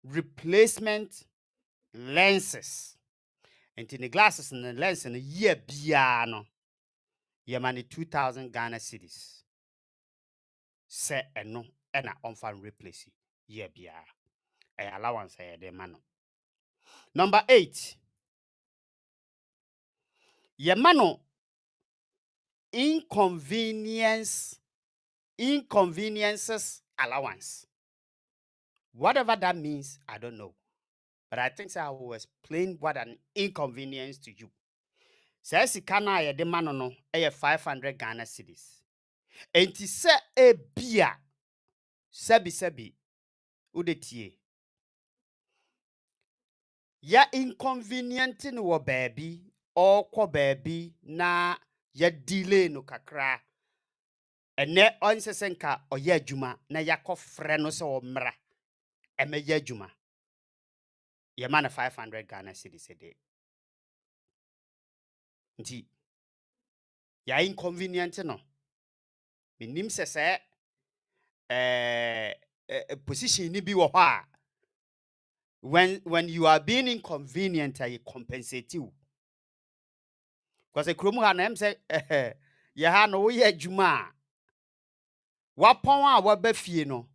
replacement lenses. And in the glasses and the lens and the year biano, ye money 2,000 Ghana cedis. Say no, and I on fan replace year bia. A allowance de mano. Number 8. Ye mano inconveniences allowance. Whatever that means, I don't know. But I think I will explain what an inconvenience to you. Say sika na ye de ma no no 500 Ghana cedis. Enti se e bia sebi udetie. Ya inconvenient no wo baabi or kwa baabi na ya delay no kakra. Ene onse nka oye adwuma na yakofre no se omra. Emeye adwuma. Ye man 500 Ghana cedis a day. Nti ya inconvenient no. Minim se position ni bi wo ho a when you are being inconvenient, I compensate you. Because a krom ha na em say ye ha no ye adwuma a wapon a waba fie no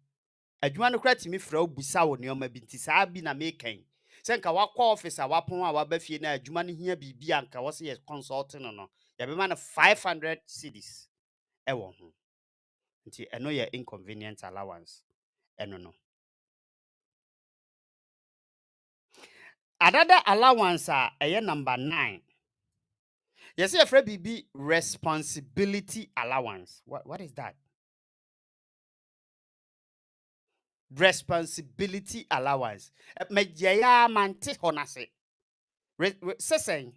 adwuma no kra timi fra obusa wo neoma bi nti saa bi na mekan se nka wakọ office a wapon a waba fie na adwuma no hia bibia nka wo se ye consulting no ye be man 500 cedis e wo ho nti eno ye inconvenient allowance eno no. Another allowance number 9. You see, a BB responsibility allowance. What is that? Responsibility allowance. Mejaya manti honase. Sesen.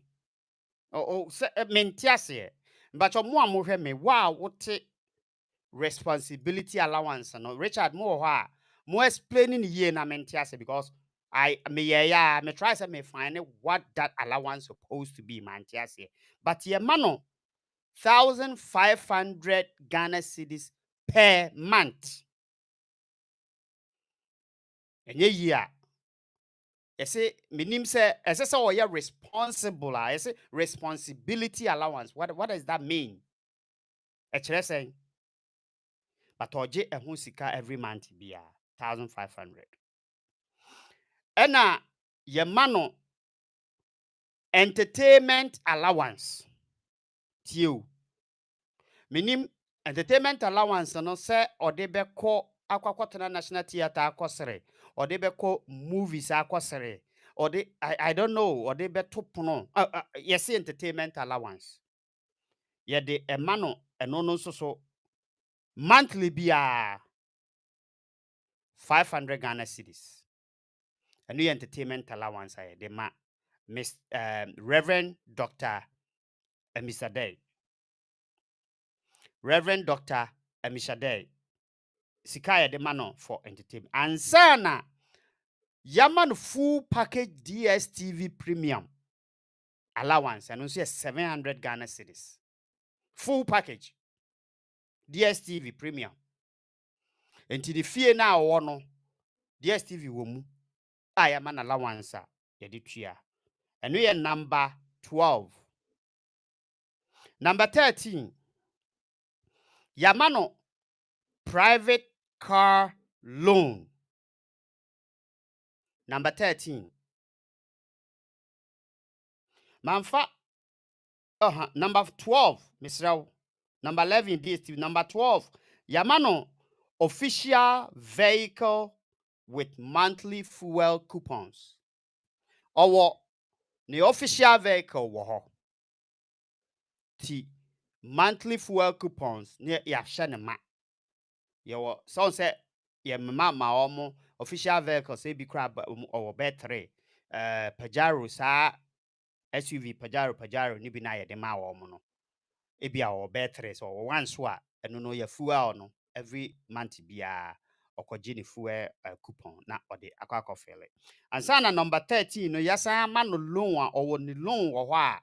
Mentiase. But your mwa muhe me wow what responsibility allowance no Richard mo explaining ye na mentiase because I me try to me find what that allowance supposed to be mantiase. But ye mano 1,500 Ghana cedis per month. And year, I say, minim say, as I saw you're responsible. I say responsibility allowance. What does that mean? Actually saying, but oje ehun sika every month be 1,500. Ena ye mano entertainment allowance. Tiyo. Minim entertainment allowance no say or de be ko akwakotena National Theatre akosere or de be ko movies akosere or de I don't know or de be topono yes entertainment allowance ye de emano eno no so monthly bia 500 Ghana cedis and new entertainment allowance I de ma Miss Reverend Dr. Ammishaddai. Reverend Dr. Ammishaddai Sikaya de mano for entertainment. And sana Yaman full package DSTV premium allowance and also 700 Ghana cedis. Full package DSTV premium. And to the fear now one DSTV womu I am an allowance yeditria. And we are number 12. Number 13. Yamano private car loan. Number 13. Manfa number 12, Mr. Number 11 DSTV. Number 12. Yamano official vehicle with monthly fuel coupons. Or the official vehicle wo ti monthly fuel coupons near yahye ma. Yo so say ye ma omo official vehicle say bi crab or battery Pajaro sa SUV Pajaro ni bi na ye de ma omo no. Ebia or battery so one so eno no ye fuel no every month bia okogini fuel coupon na ode akwa fele. And sana number 13 no yasa ma no loan or ni loan wo ho a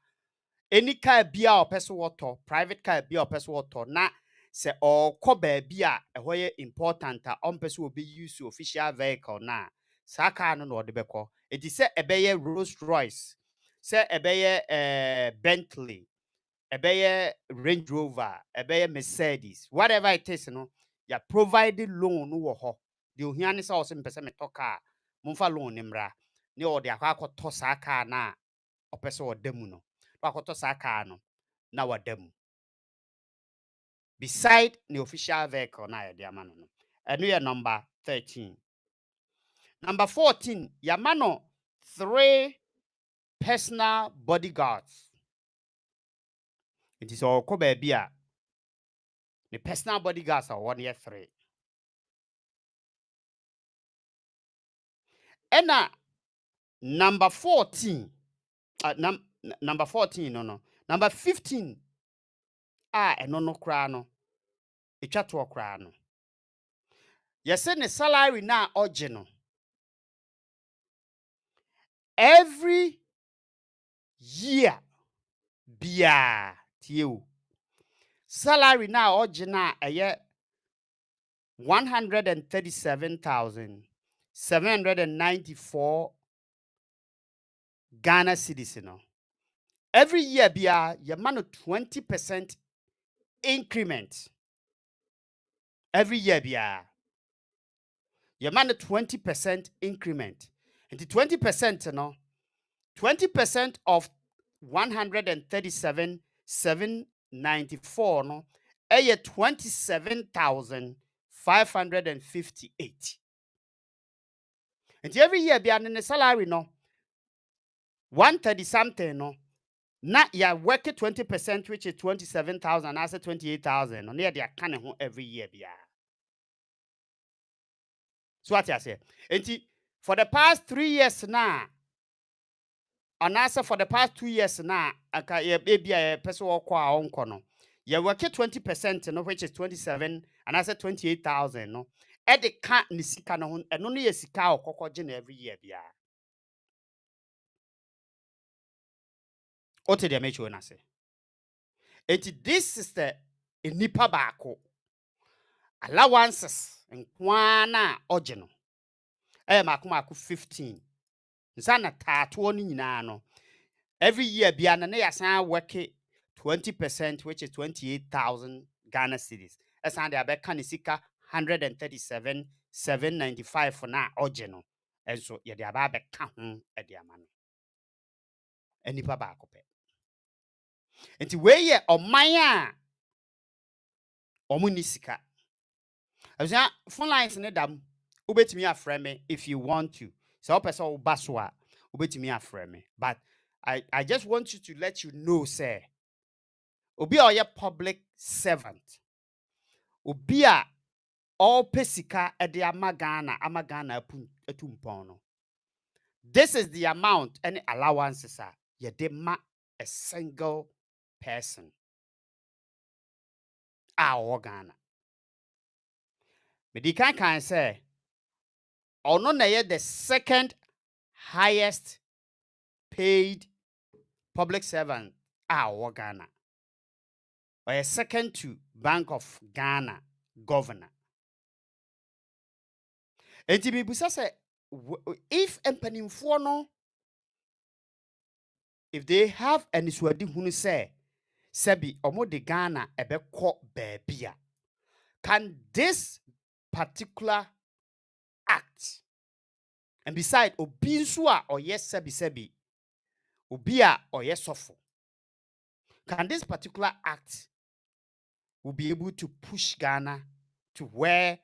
any car bia or person water private car bia or person water na se or ko ba bia ehoye important on person will be use official vehicle na sa car no no de beko it is say ebeye Rolls Royce say ebeye Bentley ebeye Range Rover ebeye Mercedes whatever it is no ya provided loan no wo ho de ohia ne say o se mpese metoka momfa loan nimra ne o de akwa to sa car na opese o damu no akoto sa car no na wadamu beside the official vehicle na yɛde ama no no. Ɛno yɛ number 13. Number 14, yɛama no 3 personal bodyguards. It is all baabi a the personal bodyguards are 1 year 3. And number 14, number 14, no. Number 15, no kra no. Etwa to kra no. Yɛsɛ ne salary na ɔgye no. Every year, bia tie salary na ɔgye na ɛyɛ 137,794 Ghana cedis no. Every year bia yɛma no 20% increment. Every year bia yɛma no 20% increment. And the 20% no, 20% of 137,794 no, 27,558. And every year bia ne salary no 130 something no. Na ya work 20%, which is 27,000, I said 28,000. No, near their can every year bia. So what I say? And for the past 3 years now, and also for the past 2 years now, aka ye baby a person walk on kono. You work 20%, no, which is 27, and I said 28,000. No, at the can't nisika no, and only a sika or cocogen every year bia. What did I make you say? This is the nipa bako. Allowances and kwana ojeno. Maku 15. Nsana tato ni nyina no. Every year bia na yasan work 20%, which is 28,000 Ghana cedis. Esan de abeka ni sika 137,795 for na ojeno. Enso ye de aba beka ho e de ama no. Enipa ba akopɛ. Enti we ye oman a omu ni sika. Abusua phone lines ne dam. Ubetimi afrɛ me if you want to. So person will baswa. Ubetimi afrɛ me. But I just want you to let you know, say, obi a public servant. Obi a all pesika ede amagana etumpono. This is the amount any allowances are yedema a single person. Our Ghana. Medican can say, or no, the second highest paid public servant our Ghana. Or a second to Bank of Ghana governor. And to be say, if if they have any swadi who say, Sebi omo de Ghana ebe ko bebia, can this particular act, and beside obinsua or yes sebi obia or yes sofo, can this particular act will be able to push Ghana to where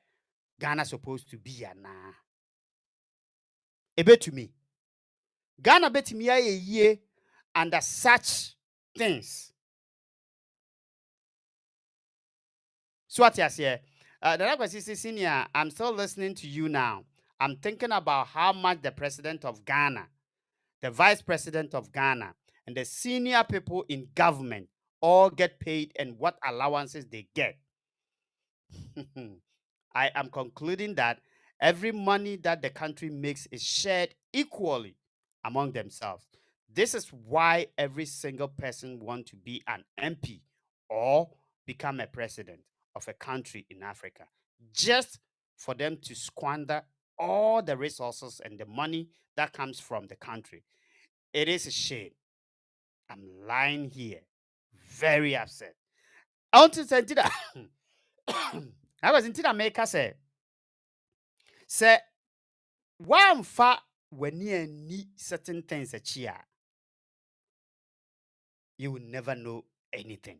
Ghana supposed to be na? Ebe to me. Ghana bet me a year under such things. So what you say? The senior, I'm still listening to you now. I'm thinking about how much the president of Ghana, the vice president of Ghana, and the senior people in government all get paid and what allowances they get. I am concluding that every money that the country makes is shared equally among themselves. This is why every single person wants to be an MP or become a president of a country in Africa, just for them to squander all the resources and the money that comes from the country. It is a shame. I'm lying here, very upset. I want to say that I was in America say one fa when you need certain things a cheer, you will never know anything.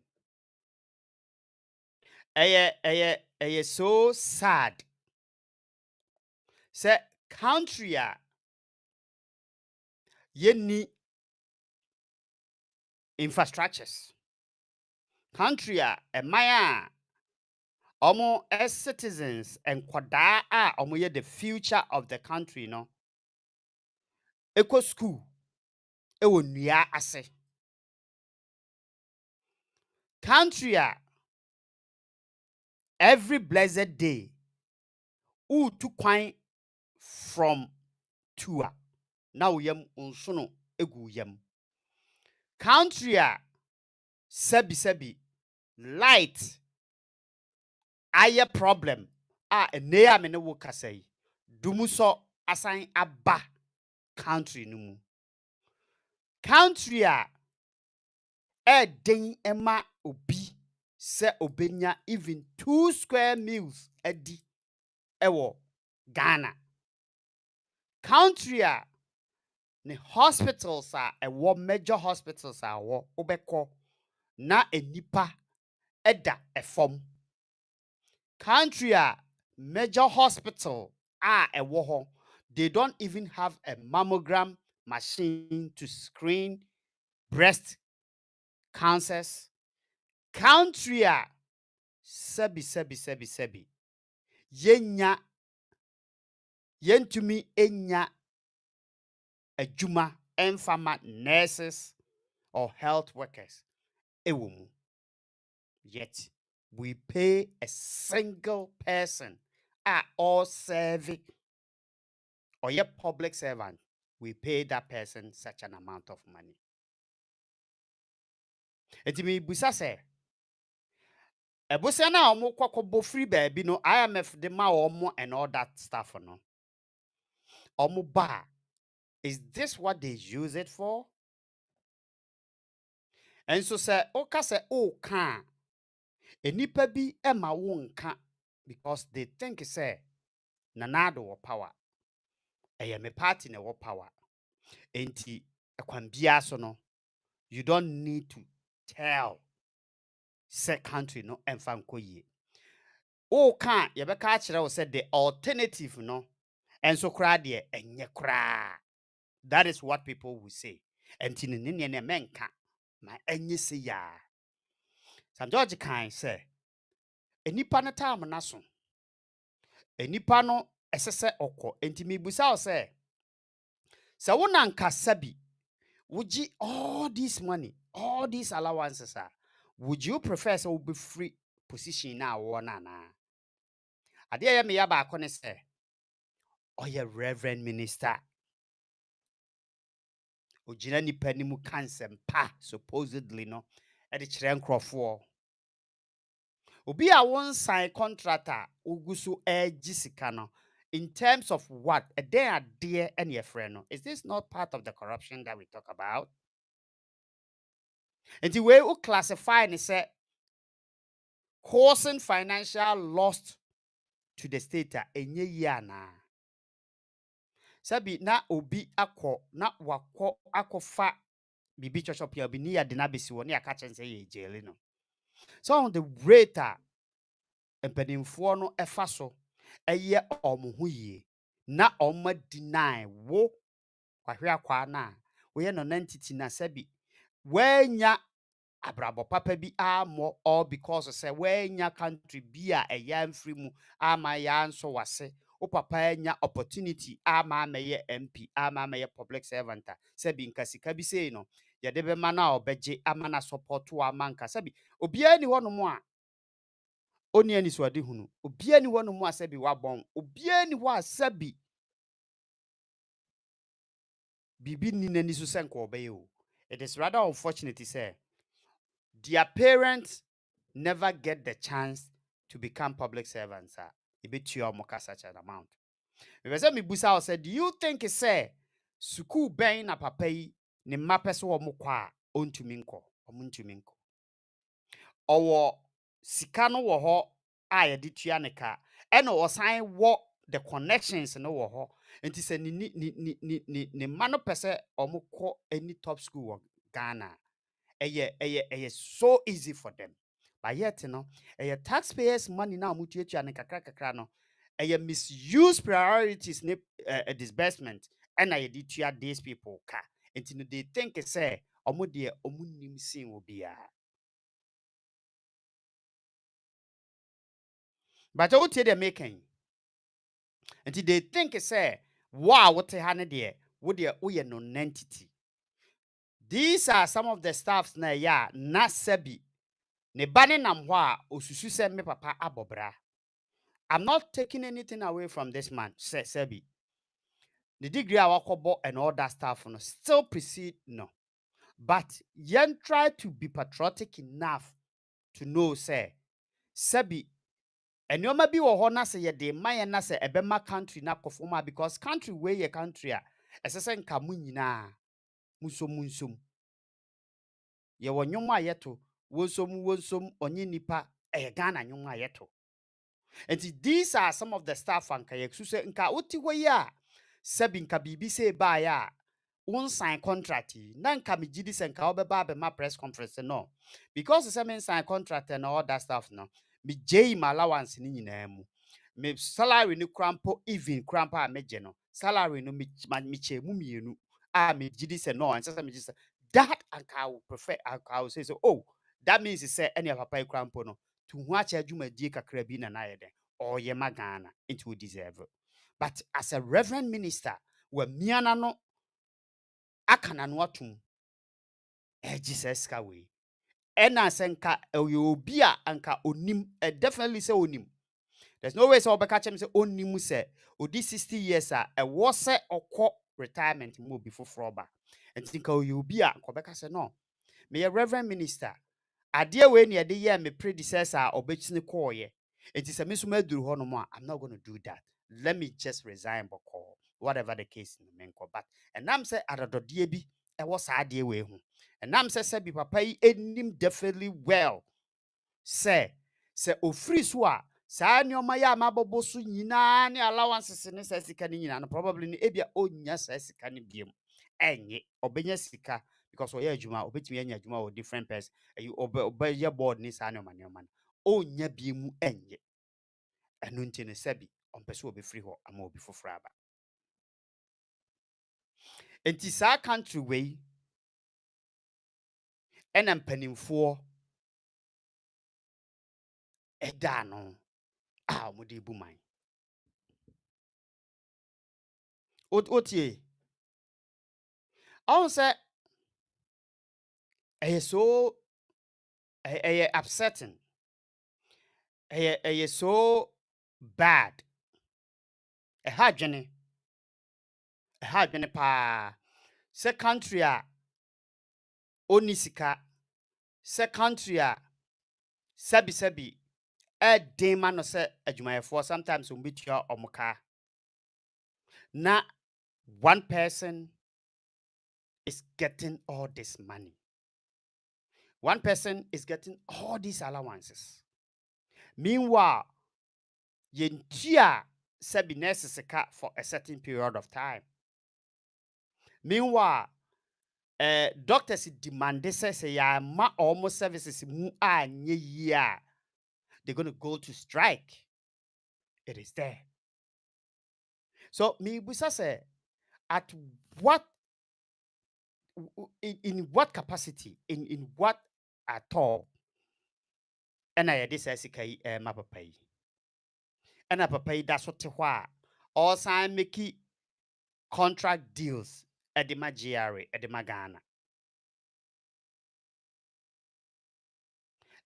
so sad. Say country a yenni infrastructures. Country a emaya omo as citizens and kwada a omo ye the future of the country no. Eco school ewo nnua ase. Country a every blessed day to kwan from tour now yam unsono egu yam. Country a sebi light aye problem ene a me ne wo kasa yi dumuso asan aba country no mu. Country a den ema obi se obenya even 2 square meals adi ewo Ghana. Country a ne hospitals a ewo major hospitals a wo obeko na enipa eda efom. Country a major hospital ewo ho, they don't even have a mammogram machine to screen breast cancers. Country a sebi yentumi enya adwuma emfama nurses or health workers ewo mu. Yet we pay a single person all serving or your public servant, we pay that person such an amount of money. Etimi busa se ebusa na omo kwakobo free baby no IMF de ma omo and all that stuff no. Omo ba, is this what they use it for? And so say oka se o kan enipa bi ema wo nka because they think say nanado wo power. Eye me party na wo power. Enti ekwan bia so no, you don't need to tell say country no emfa nko yie. O kan ye be ka kire wo say the alternative no enso kra de enye kra. That is what people will say. Enti ne ne menka ma enye se ya. Sam George kan say enipa na time na so. Enipa no esese okọ. Enti mi busa o say wo na nka sabi would you all this money, all these allowances would you prefer so be free position now or na? Ade ya me ya ba akone say oye reverend minister ojina nipa ni mu kansem pa supposedly no e de kire nkrofo obi a won sign contractor oguso sika no in terms of what a day a dear and your friend no. Is this not part of the corruption that we talk about? And the way we classify and say causing financial loss to the state enye yana. Sabi na obi akọ na wakọ akọfa bibi church up here bi ni ya de na besi woni aka chen say ye jail no. So on the rate empanimfo no efa so eye omo yie na omo deny wo kwahwe akwa na wo ye no entity na sabi wenya abrabo papa bi amo all because say wenya country bi a eya mfiri mu ama ya nso wase o papa enya opportunity ama meye MP ama meye public servant sabi nkasika bi sei no ye de be ma na obeje ama na support wa manka sabi obia ni hono mu a oni ani so ade hunu obia ni hono mu a sabi wabon obia ni ho a sabi bibi ni nani so senko obeye o. It is rather unfortunate to say their parents never get the chance to become public servants. Such an amount. Me busa said, do you think say suku ben na papa yi ne mapeso wo mokwa ontuminko omuntuminko owo sika no wo ho a ye de tua ne ka e no osan wo the connections no wo ho enti se ni mano pese omukọ any top school wo Ghana eye so easy for them. But yet, taxpayers' money now mutuate and kakra no. Misuse priorities ne disbursement and I did these people ka. Until they think say omo de omo nim sin obi a. But what they making? Until they think say wow what they had there would they no entity. These are some of the staffs na ya na sebi ne bane nam ho a osusu se me papa abobra. I'm not taking anything away from this man, Sebi. The degree I wakobo and all that stuff no, still proceed no. But yen try to be patriotic enough to know, say, Sebi, and you may be na say ye de my na say ebema country na performa because country where ye country a esesen kamu nyina musum. Ye wo nwoma yeto, wonsom onye nipa e Ghana nwoma yeto. And these are some of the staff and kayak say nka oti hɔ yi a sebi nka bibi say ba ya won sign contract yi na nka me gidi say nka obeba be ma press conference no because say me sign contract and all that stuff no me jay my allowance ni nyina mu me salary ni crampo even crampo a me je no salary no me chemu mienu a me gidi say no and say me just that I would prefer I would say so oh that means he say any papa crampo no to hu acha adwumadie kakra bi na na yeden or ye magana into we deserve it. But as a reverend minister we miana no akana no atum Jesus ka we ena senka obi a anka onim definitely say onim. There's no way so obeka chem say onim say odi 60 years a was say okọ retirement mo before froba and think obi a obeka say no me a reverend minister ade we ne de ye me predecessor obetini koye it is a misuma duru ho no mo I'm not going to do that. Let me just resign boko whatever the case in menko but and am say adododie bi e wo sa ade we hu and am say bi papa yi enim definitely well say ofri so a saa nyoma ya mabobo so nyina ne allowances ne sa sika ne nyina no probably ne ebia onya sa sika ne biem enye obenya sika because we adwuma obetumi anya adwuma with different person you obey board ni sa nyoma nyoma onya biemu enye enu nti ne sebi ompese obi free ho ama obi foforo aba enti sa country we ena mpanimfo eda no a mo de buman otie on say so upsetting so bad adwene pa se country a onisika se country a sabi dema no se adwumayefo sometimes umbitua omuka na one person is getting all this money. One person is getting all these allowances. Meanwhile, yentia sabi neseseka for a certain period of time. Meanwhile, doctors demand say ya ma almost services mu anye year. They're going to go to strike. It is there. So me busa say at what in what capacity in what at all and I this sika ma papa yi and a papa yi da so te hɔ a all sign make contract deals at the GRA at the Ghana.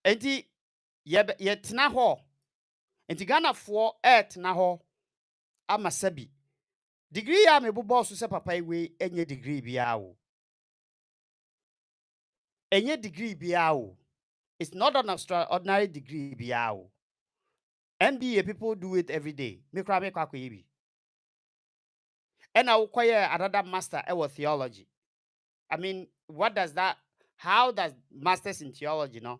Enti ye tena hɔ enti Ghana for tena hɔ ama sabi degree ya me bobɔ so sɛ papa yi we enye degree bia o enye degree bia o it's not an extraordinary degree bia o MBA people do it every day me kra me kwakɔ yi bi and I will another master theology. I mean, what does that? How does masters in theology, no?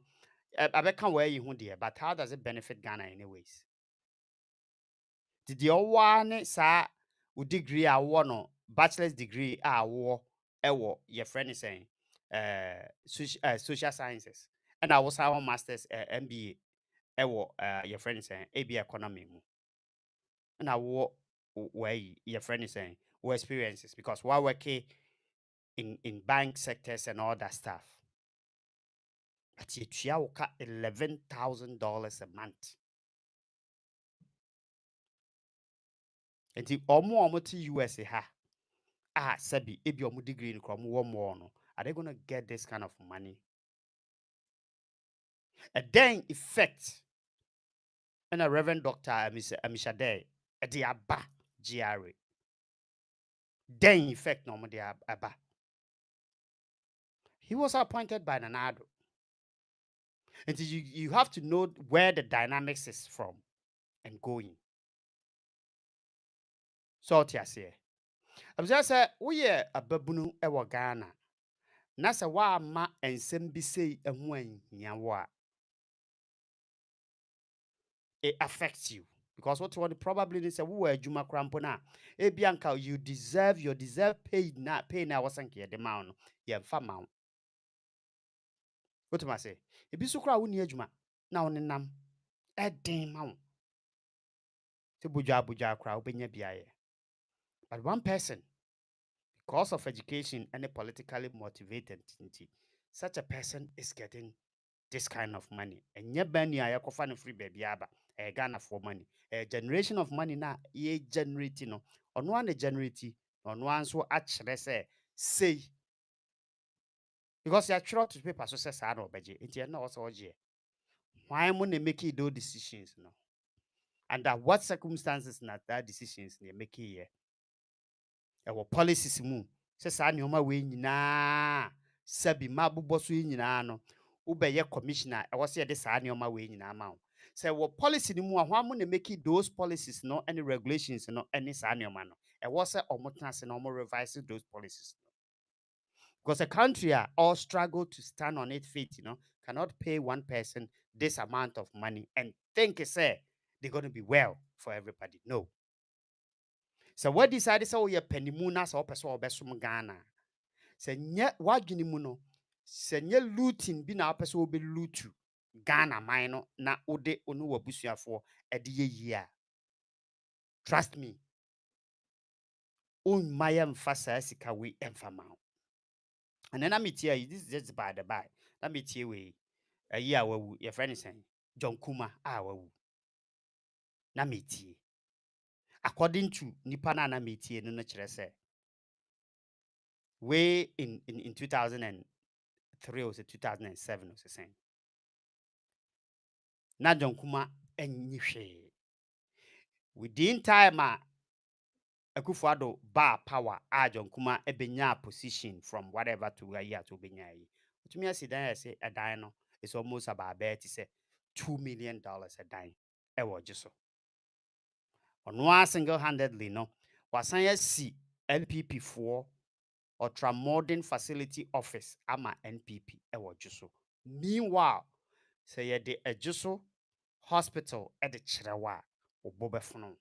I can't wear you there, but how does it benefit Ghana anyways? Did you one sa degree I want bachelor's degree I war your friend is saying social sciences And I was our masters MBA ewo your friend saying AB economy mu. And I wo where your friend is saying what experiences because while working in bank sectors and all that stuff. But you $11,000 a month. And the omo to USA ha sabi ebi omo degree in krom more no. Are they gonna get this kind of money? A then effect and a Reverend Doctor Ammishaddai at the Abba GRA. Then effect no more the Abba. He was appointed by Nanado. And you have to know where the dynamics is from and going. So I say. I'm just say we are a babunu ewa Ghana. Na sɛ woamma nsɛm bi sei ho anhia wo a, it affects you because what probably is a wowɔ adwuma kora mpo no a ebia nka you deserve pay na wɔsɛ nka yɛde ma wo no yɛmfa ma wo wotumi ase ebi so kora wonni adwuma na wo nenam ɛden ma wo sɛ bodwa kora wobɛnya biayɛ but one person because of education and politically motivated such a person is getting this kind of money. And nye bani a yakofa no free baby aba. Ghana for money. A generation of money na ye generate no. Ono an generate ono an so actually say because you are to paper so say sa no beje. Enti na also oje. Why mo ne make those decisions no? Under what circumstances na that decisions ne make here? Ewo policies mu. Say sa nneoma we nyina sabi mabobɔ so nyina no. Ubeye commissioner I was here this annual way in amount. Say what policy ni mu one to make those policies no any regulations no any annual man. I was a almost normal revising those policies. Because a country all struggle to stand on its feet, cannot pay one person this amount of money and think say they're gonna be well for everybody. No. So what decided so your penny munas or person or besum Ghana. Say nye wadwini mu no sɛ nye looting bi na apɛ sɛ wobe loot Ghana man no na wode ono wabusuafoɔ ɛde yɛ yie a trust me ɔmma yɛmfa saa sika wei ɛmfa ma wo and then metie yi this is just by the by na metie wei ayi a wawu yɛfrɛ ne sɛn John Kuma a wawu na metie according to nipa na metie no kyerɛ sɛ way in 2003 or 2007 or something. Na John Kuma enyi hwee. Within time Akufo-Addo ba power a John Kuma ebenya position from whatever to where to benya yi. Utumi asi dan say a dan no is almost about bet say $2 million a dan ewo jiso. Ono single-handedly no wasan asi NPP for ultra-modern facility office ama NPP ewo jiso. Meanwhile, say ye de ejiso hospital at the Chirewa or Bobefono.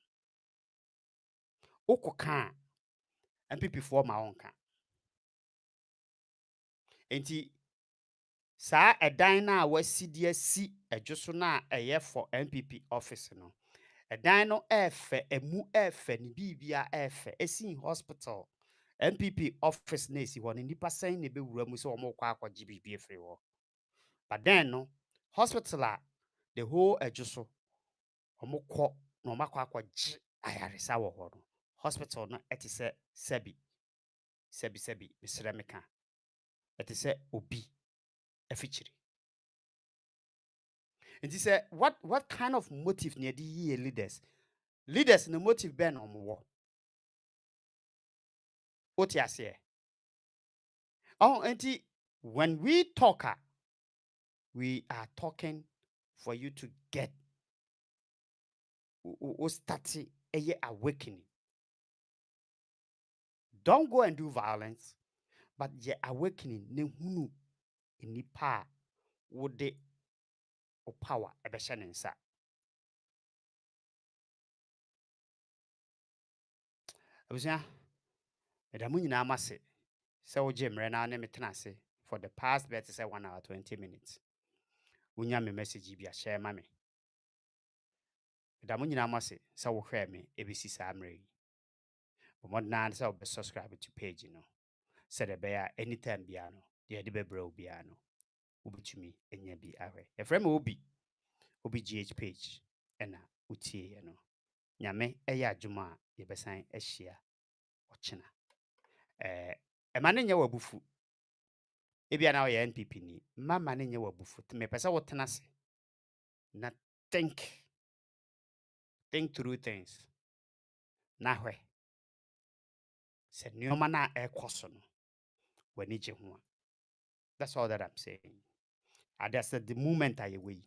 Oko can NPP for my own can. Enti sa a dina was CDSC a jusona a year for NPP office no. A dino F a mu F and BBA F a scene hospital. NPP office nasi one in the passing the room so more quack or GBB free war. But then no hospital the whole a juso or no makwa G ayaresa wo ho no hospital no etise sebi misremeka etise obi afichiri and he said what kind of motive near the leaders no motive ben omwo what you say oh auntie when we talk we are talking for you to get starting a awakening. Don't go and do violence, but ye awakening ne hunu nipa wode o power ebehye ne nsa. Abusia edamu nyina amase se wo je mre na ne metena ase for the past bet say 1 hour 20 minutes. wonya me message bi a share ma me. Da mo nyina mo se sɛ wo hwɛ me ebesi saa mmerɛ yi. But na sɛ wo subscribe to page no. Said ɛbɛyɛ a anytime bia no deɛ de bɛbrɛ wo bia no wobɛtumi anya bi ahwɛ. Yɛfrɛ me obi GH page ɛna wotie yɛ no. Nyame ɛyɛ adwuma a yɛbɛsan ahyia ɔkyena. Ɛma ne nyɛ wabufu. Ebia na ɔyɛ NPP ni. Mama ne nyɛ wabufu. Mepɛ sɛ wotena ase. Na think through things. Na hwɛ. Sɛ nneɛma na ɛkɔ so no. W'ani gye ho a. That's all that I'm saying. And that's the moment I away.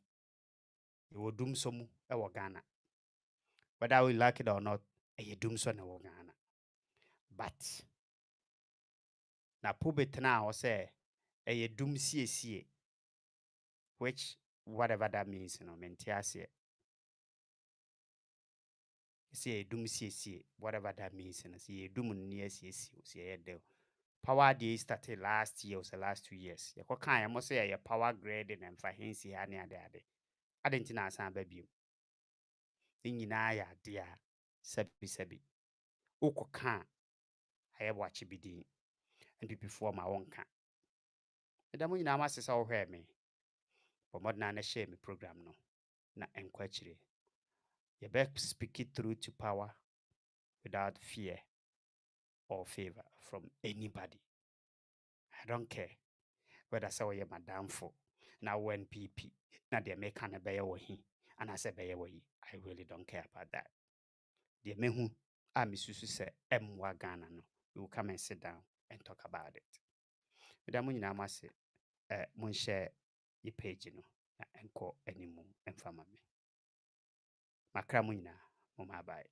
You will doom some Ghana. Whether we like it or not, you doom so na Ghana. But na pubet na or say a doom see, which whatever that means, you know, mentiasia. See a doom see, whatever that means, and see a doom near see a deal. Power day started last year or the last 2 years. You can I must say a power grading and for hence here near there. I didn't know some baby. In yinaya dear sabi. Oko can I watch bidin and be before my own can. The moon I must say, hear me. But more than a shame program no. Na enquire. You best speak it through to power without fear or favor from anybody. I don't care whether say you're madam for now when PP now they make an bear he and I say bear I really don't care about that. The mehu I miss say Mwa Ghana no. We will come and sit down and talk about it. But I'm going to say mon share your page no na enko animu emfama me. Makra mo nyina mo mabai.